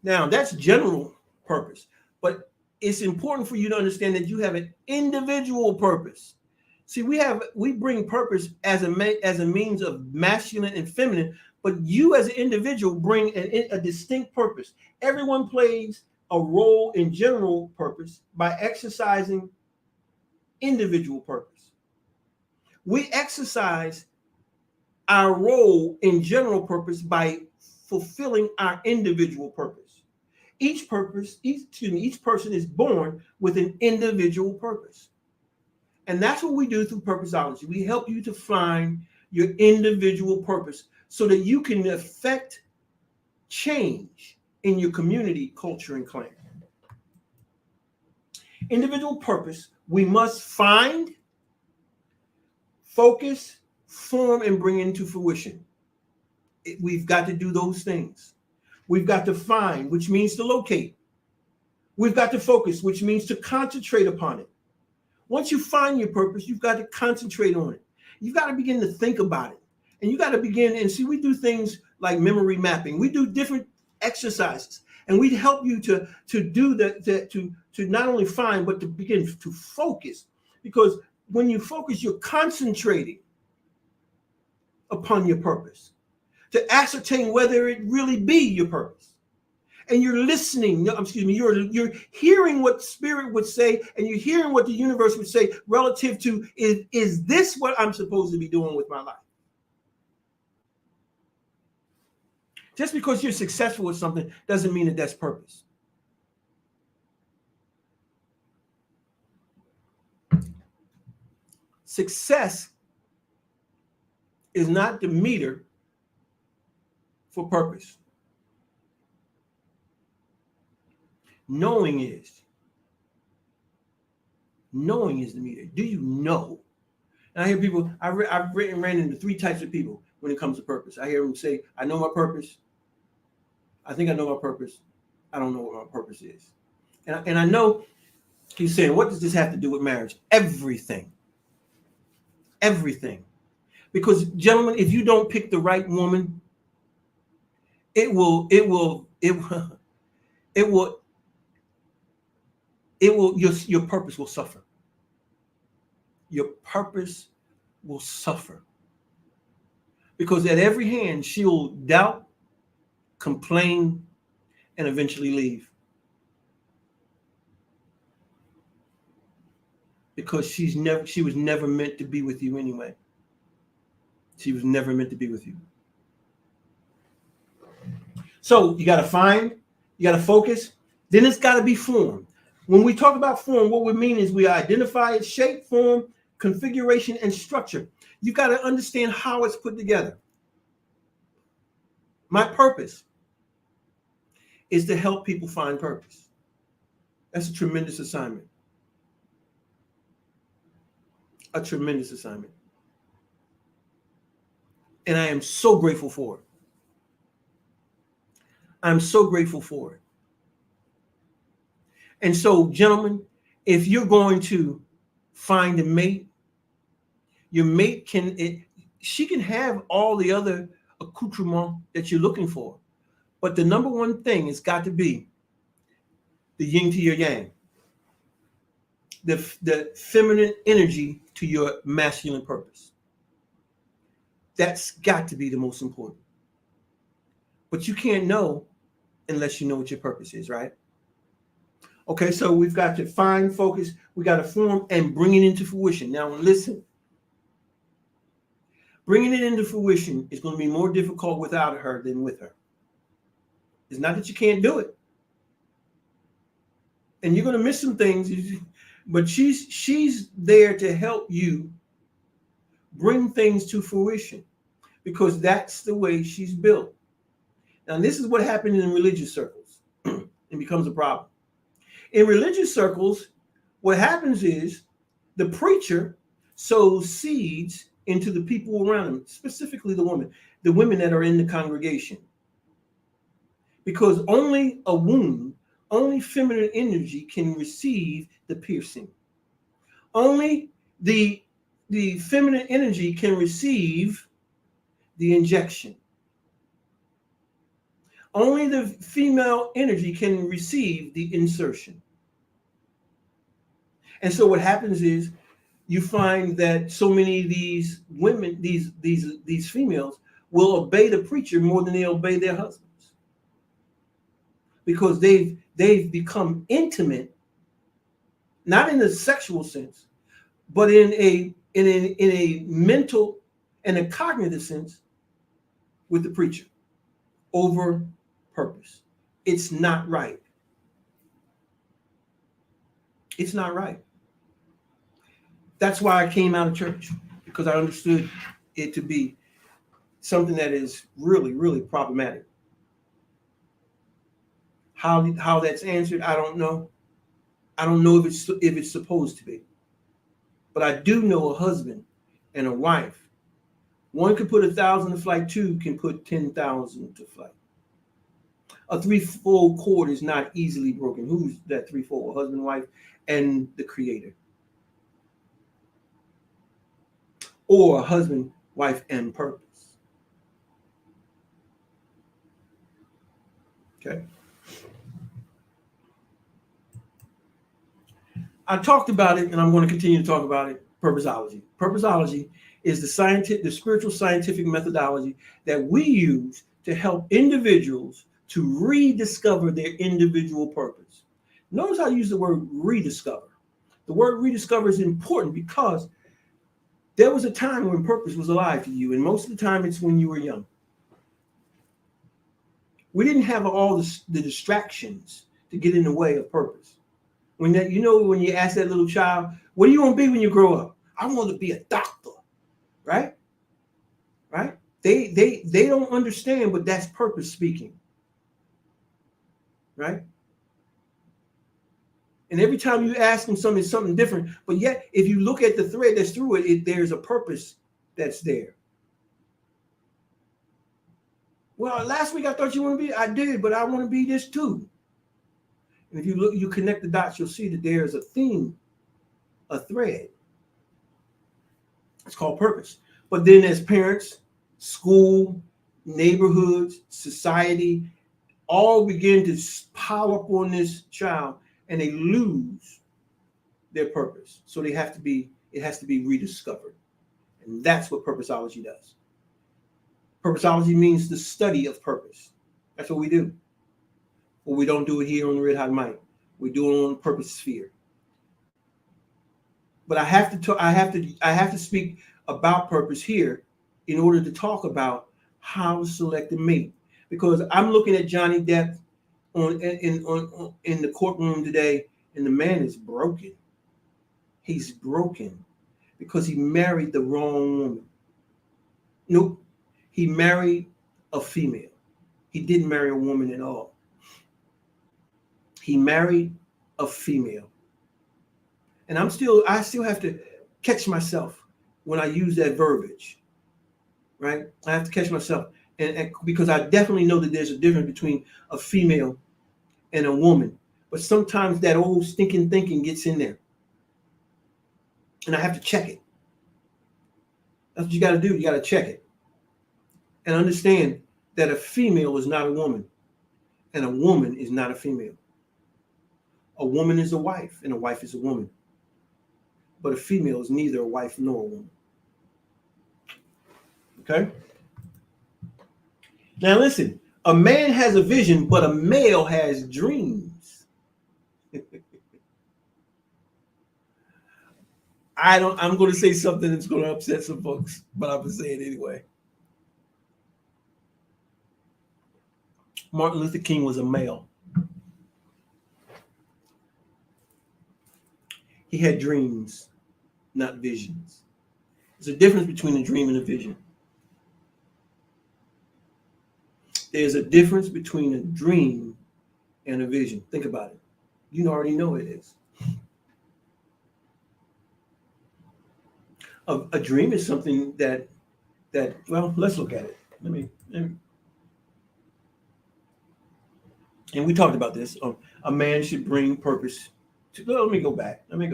Now, that's general purpose, but it's important for you to understand that you have an individual purpose. See, we bring purpose as a means of masculine and feminine, but you as an individual bring a distinct purpose. Everyone plays a role in general purpose by exercising individual purpose. We exercise our role in general purpose by fulfilling our individual purpose. Each person is born with an individual purpose. And that's what we do through purposeology. We help you to find your individual purpose so that you can affect change in your community, culture, and clan. Individual purpose, we must find, focus, form, and bring into fruition. We've got to do those things. We've got to find, which means to locate. We've got to focus, which means to concentrate upon it. Once you find your purpose, you've got to concentrate on it. You've got to begin to think about it. And you got to begin and see, we do things like memory mapping. We do different exercises. And we help you to do that, to not only find, but to begin to focus. Because when you focus, you're concentrating upon your purpose to ascertain whether it really be your purpose. And you're listening, you're hearing what spirit would say, and you're hearing what the universe would say relative to, is this what I'm supposed to be doing with my life? Just because you're successful with something doesn't mean that that's purpose. Success is not the meter for purpose. Knowing is. Knowing is the meter. Do you know? And I hear people, I've ran into three types of people when it comes to purpose. I hear them say, I know my purpose. I think I know my purpose. I don't know what my purpose is. And I know he's saying, what does this have to do with marriage? Everything. Everything. Because, gentlemen, if you don't pick the right woman, your purpose will suffer. Your purpose will suffer. Because at every hand, she'll doubt, complain, and eventually leave. Because she was never meant to be with you anyway. She was never meant to be with you. So you got to find, you got to focus, then it's got to be formed. When we talk about form, what we mean is we identify its shape, form, configuration, and structure. You got to understand how it's put together. My purpose is to help people find purpose. That's a tremendous assignment. A tremendous assignment. And I am so grateful for it. I'm so grateful for it. And so, gentlemen, if you're going to find a mate, your mate she can have all the other accoutrements that you're looking for. But the number one thing has got to be the yin to your yang. The feminine energy to your masculine purpose. That's got to be the most important. But you can't know unless you know what your purpose is, right? Okay, so we've got to find, focus, we got to form and bring it into fruition. Now, listen. Bringing it into fruition is going to be more difficult without her than with her. It's not that you can't do it. And you're going to miss some things, but she's there to help you bring things to fruition because that's the way she's built. Now, this is what happened in religious circles. It becomes a problem. In religious circles, what happens is the preacher sows seeds into the people around him, specifically the women that are in the congregation. Because only a womb, only feminine energy can receive the piercing. Only the feminine energy can receive the injection. Only the female energy can receive the insertion. And so what happens is you find that so many of these women, these females, will obey the preacher more than they obey their husbands. Because they've become intimate, not in a sexual sense, but in a mental and a cognitive sense with the preacher over purpose. It's not right. It's not right. That's why I came out of church, because I understood it to be something that is really, really problematic. How that's answered, I don't know. I don't know if it's supposed to be. But I do know a husband and a wife. One can put 1,000 to flight, two can put 10,000 to flight. A threefold cord is not easily broken. Who's that threefold? Husband, wife, and the creator. Or a husband, wife, and purpose. Okay. I talked about it, and I'm going to continue to talk about it. Purposeology. Purposeology is the spiritual scientific methodology that we use to help individuals to rediscover their individual purpose. Notice how I use the word rediscover. The word rediscover is important because there was a time when purpose was alive to you, and most of the time it's when you were young. We didn't have all the distractions to get in the way of purpose. When you ask that little child, what do you want to be when you grow up? I want to be a doctor, right? Right? They don't understand, but that's purpose speaking, right? And every time you ask them something, it's something different. But yet, if you look at the thread that's through it, there's a purpose that's there. Well, last week I thought you want to be, I did, but I want to be this too. And if you look, you connect the dots, you'll see that there's a theme, a thread. It's called purpose. But then as parents, school, neighborhoods, society, all begin to pile up on this child and they lose their purpose. So it has to be rediscovered. And that's what purposeology does. Purposeology means the study of purpose. That's what we do. But we don't do it here on the Red Hot Mic. We do it on the purpose sphere. But I have to speak about purpose here in order to talk about how to select a mate. Because I'm looking at Johnny Depp in the courtroom today, and the man is broken. He's broken because he married the wrong woman. Nope. He married a female. He didn't marry a woman at all. He married a female. And I still have to catch myself when I use that verbiage, right? I have to catch myself. And because I definitely know that there's a difference between a female and a woman. But sometimes that old stinking thinking gets in there. And I have to check it. That's what you got to do. You got to check it. And understand that a female is not a woman. And a woman is not a female. A woman is a wife, and a wife is a woman. But a female is neither a wife nor a woman. Okay? Now listen, a man has a vision, but a male has dreams. I'm going to say something that's going to upset some folks, but I'm going to say it anyway. Martin Luther King was a male. He had dreams, not visions. There's a difference between a dream and a vision. There's a difference between a dream and a vision. Think about it. You already know it is. A dream is something that well, let's look at it. Let me and we talked about this. A man should bring purpose to. Let me go back. Let me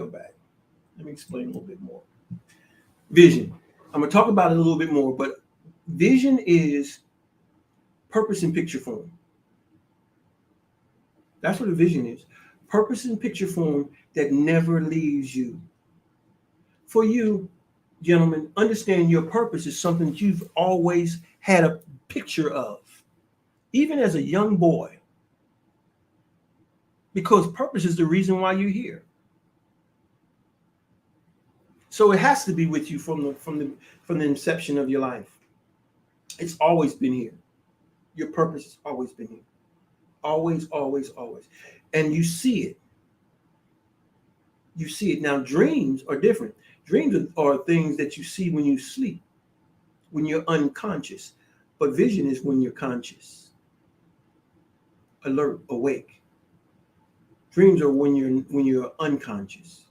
explain a little bit more. Vision. I'm going to talk about it a little bit more, but vision is purpose in picture form. That's what a vision is. Purpose in picture form that never leaves you. For you, gentlemen, understand your purpose is something you've always had a picture of, even as a young boy. Because purpose is the reason why you're here. So it has to be with you from the inception of your life. It's always been here. Your purpose has always been here. Always, always, always. And you see it. You see it. Now, dreams are different. Dreams are things that you see when you sleep, when you're unconscious. But vision is when you're conscious, alert, awake. Dreams are when you're unconscious.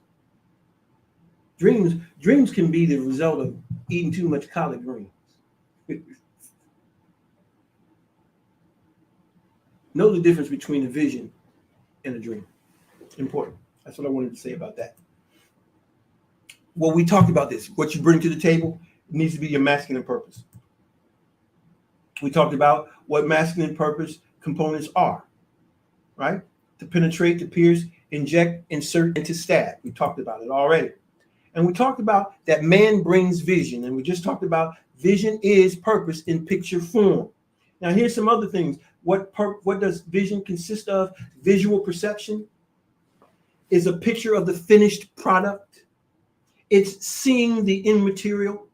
Dreams can be the result of eating too much collard greens. Know the difference between a vision and a dream. Important. That's what I wanted to say about that. Well, we talked about this. What you bring to the table needs to be your masculine purpose. We talked about what masculine purpose components are, right? To penetrate, to pierce, inject, insert, and to stab. We talked about it already. And we talked about that man brings vision. And we just talked about vision is purpose in picture form. Now, here's some other things. What does vision consist of? Visual perception is a picture of the finished product. It's seeing the immaterial.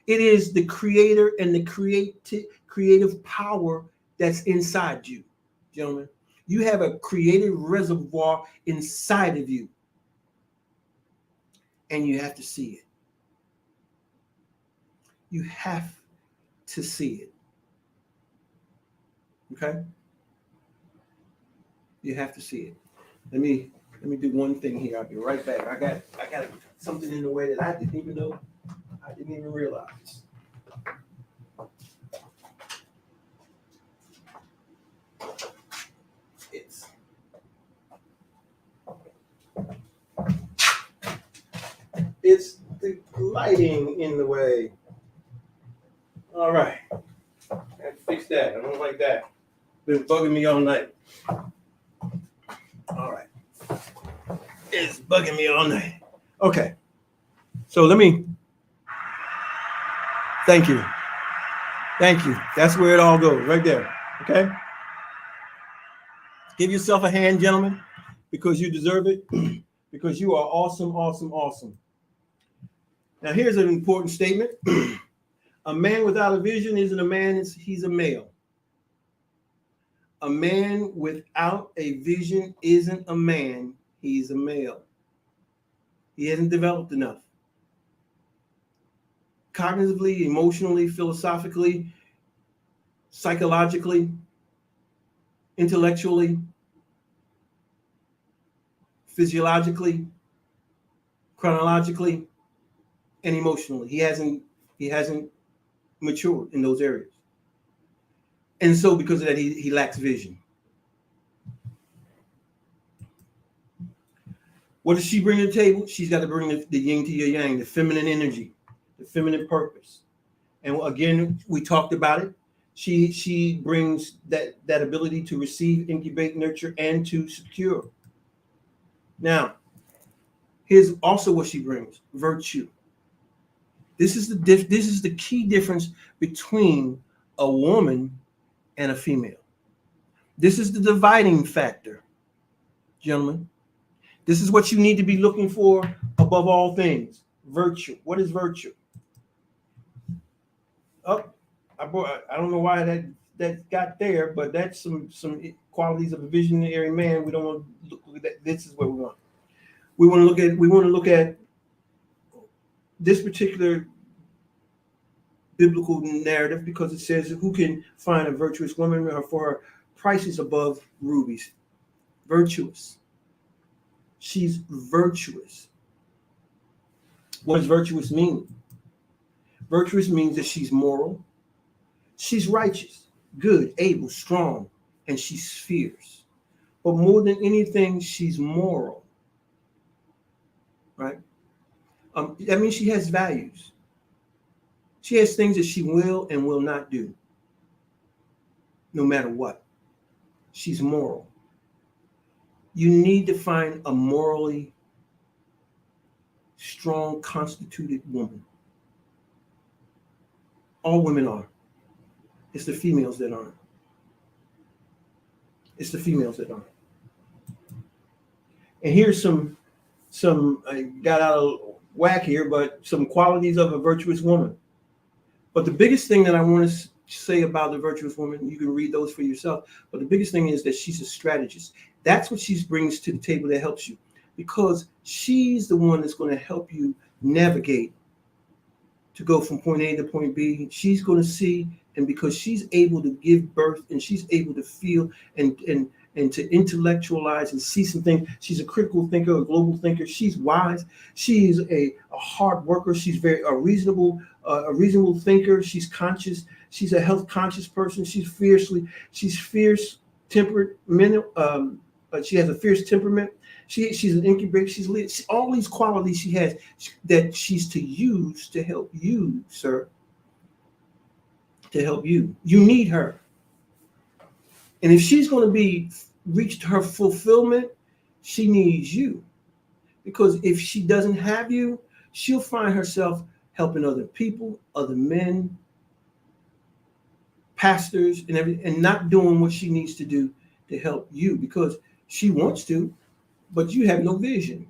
It is the creator and the creative power that's inside you, gentlemen. You have a creative reservoir inside of you, and you have to see it. You have to see it. Okay? You have to see it. Let me do one thing here. I'll be right back. I got something in the way that I didn't even know. I didn't even realize. It's the lighting in the way. All right. I have to fix that. I don't like that. Been bugging me all night. All right. It's bugging me all night. Okay. So thank you. Thank you. That's where it all goes, right there. Okay? Give yourself a hand, gentlemen, because you deserve it, because you are awesome, awesome, awesome. Now, here's an important statement. A man without a vision isn't a man, he's a male. A man without a vision isn't a man, he's a male. He hasn't developed enough. Cognitively, emotionally, philosophically, psychologically, intellectually, physiologically, chronologically, and emotionally. He hasn't matured in those areas. And so because of that, he lacks vision. What does she bring to the table? She's got to bring the yin to your yang, the feminine energy, the feminine purpose. And again, we talked about it. She brings that ability to receive, incubate, nurture, and to secure. Now, here's also what she brings: virtue. This is the key difference between a woman and a female. This is the dividing factor, gentlemen. This is what you need to be looking for above all things. Virtue. What is virtue? I don't know why that got there, but that's some qualities of a visionary man. We don't want to look at that. This is what we want. We want to look at this particular biblical narrative because it says, who can find a virtuous woman, for her price is above rubies. Virtuous. She's virtuous. What does virtuous mean? Virtuous means that she's moral, she's righteous, good, able, strong, and she's fierce. But more than anything, she's moral. Right? That means she has values. She has things that she will and will not do, no matter what. She's moral. You need to find a morally strong, constituted woman. All women are. It's the females that aren't. It's the females that aren't. And here's some I got out of whack here, but some qualities of a virtuous woman. But the biggest thing that I want to say about the virtuous woman, you can read those for yourself, but the biggest thing is that she's a strategist. That's what she brings to the table that helps you, because she's the one that's going to help you navigate to go from point A to point B. She's going to see, and because she's able to give birth and she's able to feel and to intellectualize and see something. She's a critical thinker, a global thinker. She's wise. She's a hard worker. She's a reasonable thinker. She's conscious. She's a health conscious person. She's fierce tempered. She has a fierce temperament. She's an incubator. She's all these qualities she has that she's to use to help you, sir. To help you. You need her. And if she's going to reach her fulfillment, She needs you. Because if she doesn't have you, she'll find herself helping other people, other men, pastors, and not doing what she needs to do to help you because she wants to, but you have no vision.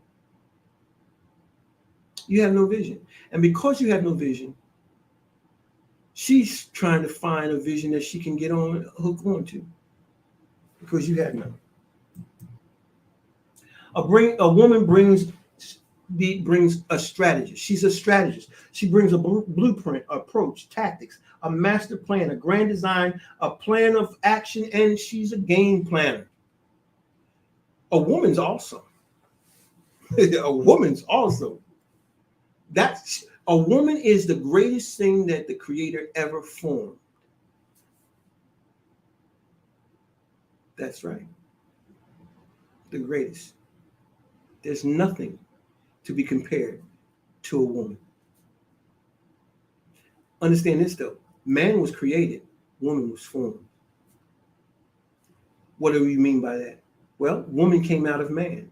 You have no vision. And because you have no vision, she's trying to find a vision that she can get on, hook onto, because you have none. A woman brings a strategist. She's a strategist. She brings a blueprint, approach, tactics, a master plan, a grand design, a plan of action, and she's a game planner. A woman's awesome. A woman's awesome. A woman is the greatest thing that the Creator ever formed. That's right. The greatest. There's nothing to be compared to a woman. Understand this though. Man was created, woman was formed. What do we mean by that? Well, woman came out of man.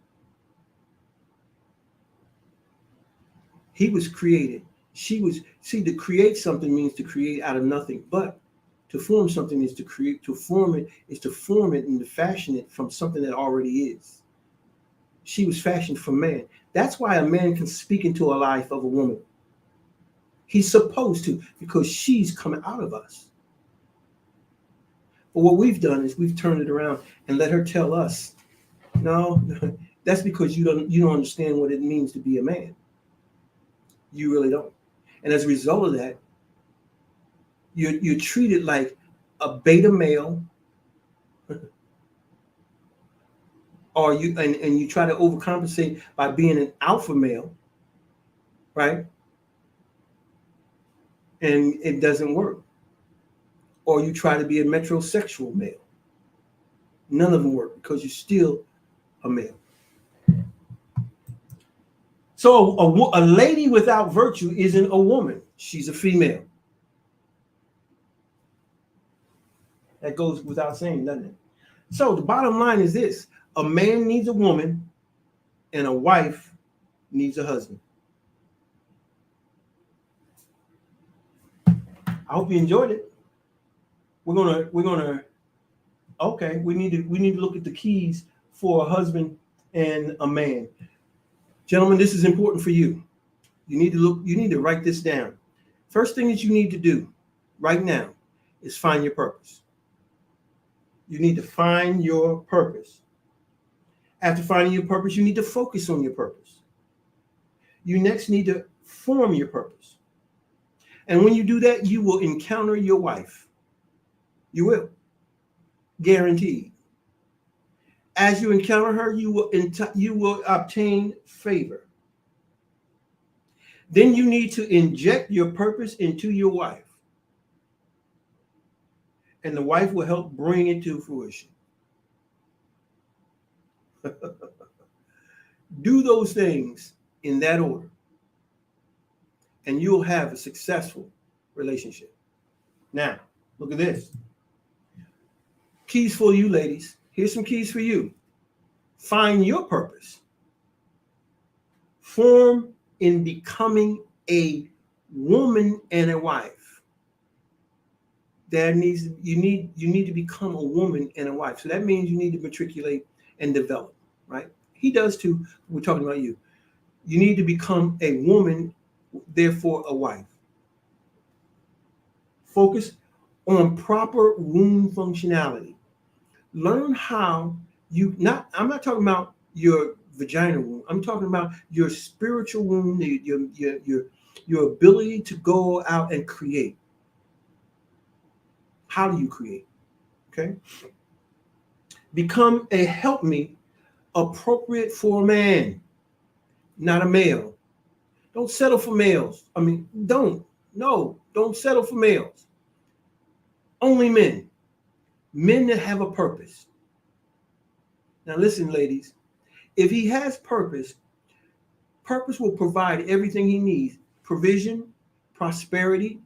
He was created. To create something means to create out of nothing, but to form something is to form it and to fashion it from something that already is. She was fashioned from man. That's why a man can speak into a life of a woman. He's supposed to, because she's come out of us. But what we've done is we've turned it around and let her tell us, no, that's because you don't understand what it means to be a man. You really don't. And as a result of that, you're treated like a beta male, or you try to overcompensate by being an alpha male, right? And it doesn't work. Or you try to be a metrosexual male. None of them work because you're still a male. So a lady without virtue isn't a woman. She's a female. That goes without saying, doesn't it? So the bottom line is this. A man needs a woman and a wife needs a husband. I hope you enjoyed it. We need to look at the keys for a husband and a man. Gentlemen, this is important for you. You need to write this down. First thing that you need to do right now is find your purpose. You need to find your purpose. After finding your purpose, you need to focus on your purpose. You next need to form your purpose. And when you do that, you will encounter your wife. You will. Guaranteed. As you encounter her, you will obtain favor. Then you need to inject your purpose into your wife. And the wife will help bring it to fruition. Do those things in that order, and you'll have a successful relationship. Now, look at this. Keys for you, ladies. Here's some keys for you. Find your purpose. Form in becoming a woman and a wife. You need to become a woman and a wife. So that means you need to matriculate and develop, right? He does too. We're talking about you. You need to become a woman, therefore a wife. Focus on proper womb functionality. Learn how I'm not talking about your vagina womb. I'm talking about your spiritual womb, your ability to go out and create. How do you create? Okay. Become a helpmeet appropriate for a man, not a male. Don't settle for males. Don't settle for males. Only men. Men that have a purpose. Now listen, ladies, if he has purpose will provide everything he needs: provision, prosperity,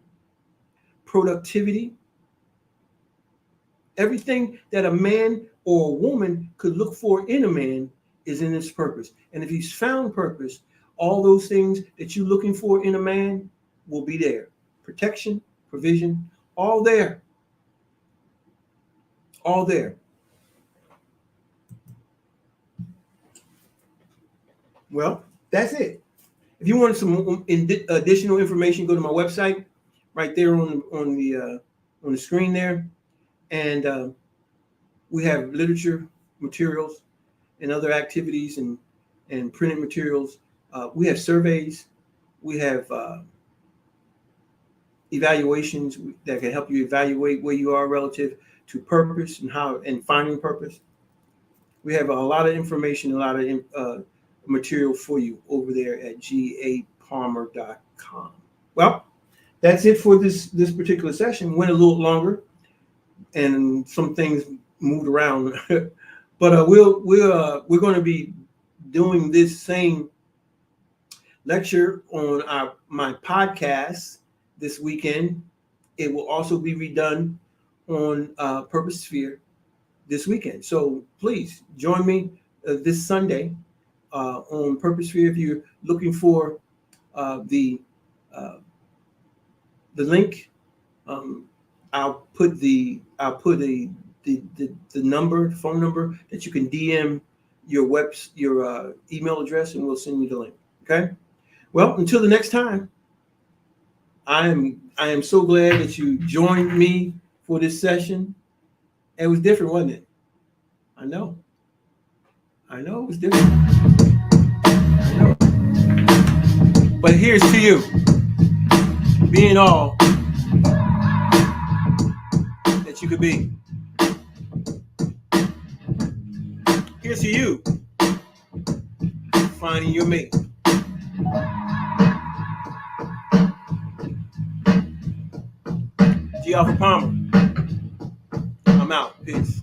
productivity. Everything that a man or a woman could look for in a man is in his purpose. And if he's found purpose, all those things that you're looking for in a man will be there. Protection, provision, all there. All there. Well, that's it. If you want some additional information, go to my website, right there on the screen there, and we have literature, materials, and other activities and printed materials. We have surveys. We have evaluations that can help you evaluate where you are relative to purpose and finding purpose. We have a lot of information, a lot of material for you over there at gapalmer.com. Well, that's it for this particular session. Went a little longer, and some things moved around, but we're going to be doing this same lecture on my podcast this weekend. It will also be redone on Purpose Sphere this weekend. So please join me this Sunday on Purpose Sphere. If you're looking for the link, I'll put the phone number that you can DM your email address, and we'll send you the link. Okay. Well, until the next time, I am so glad that you joined me for this session. It was different, wasn't it? I know it was different. I know. But here's to you, being all that you could be. Here's to you, finding your mate. G. Alpha Palmer. I'm out. Peace.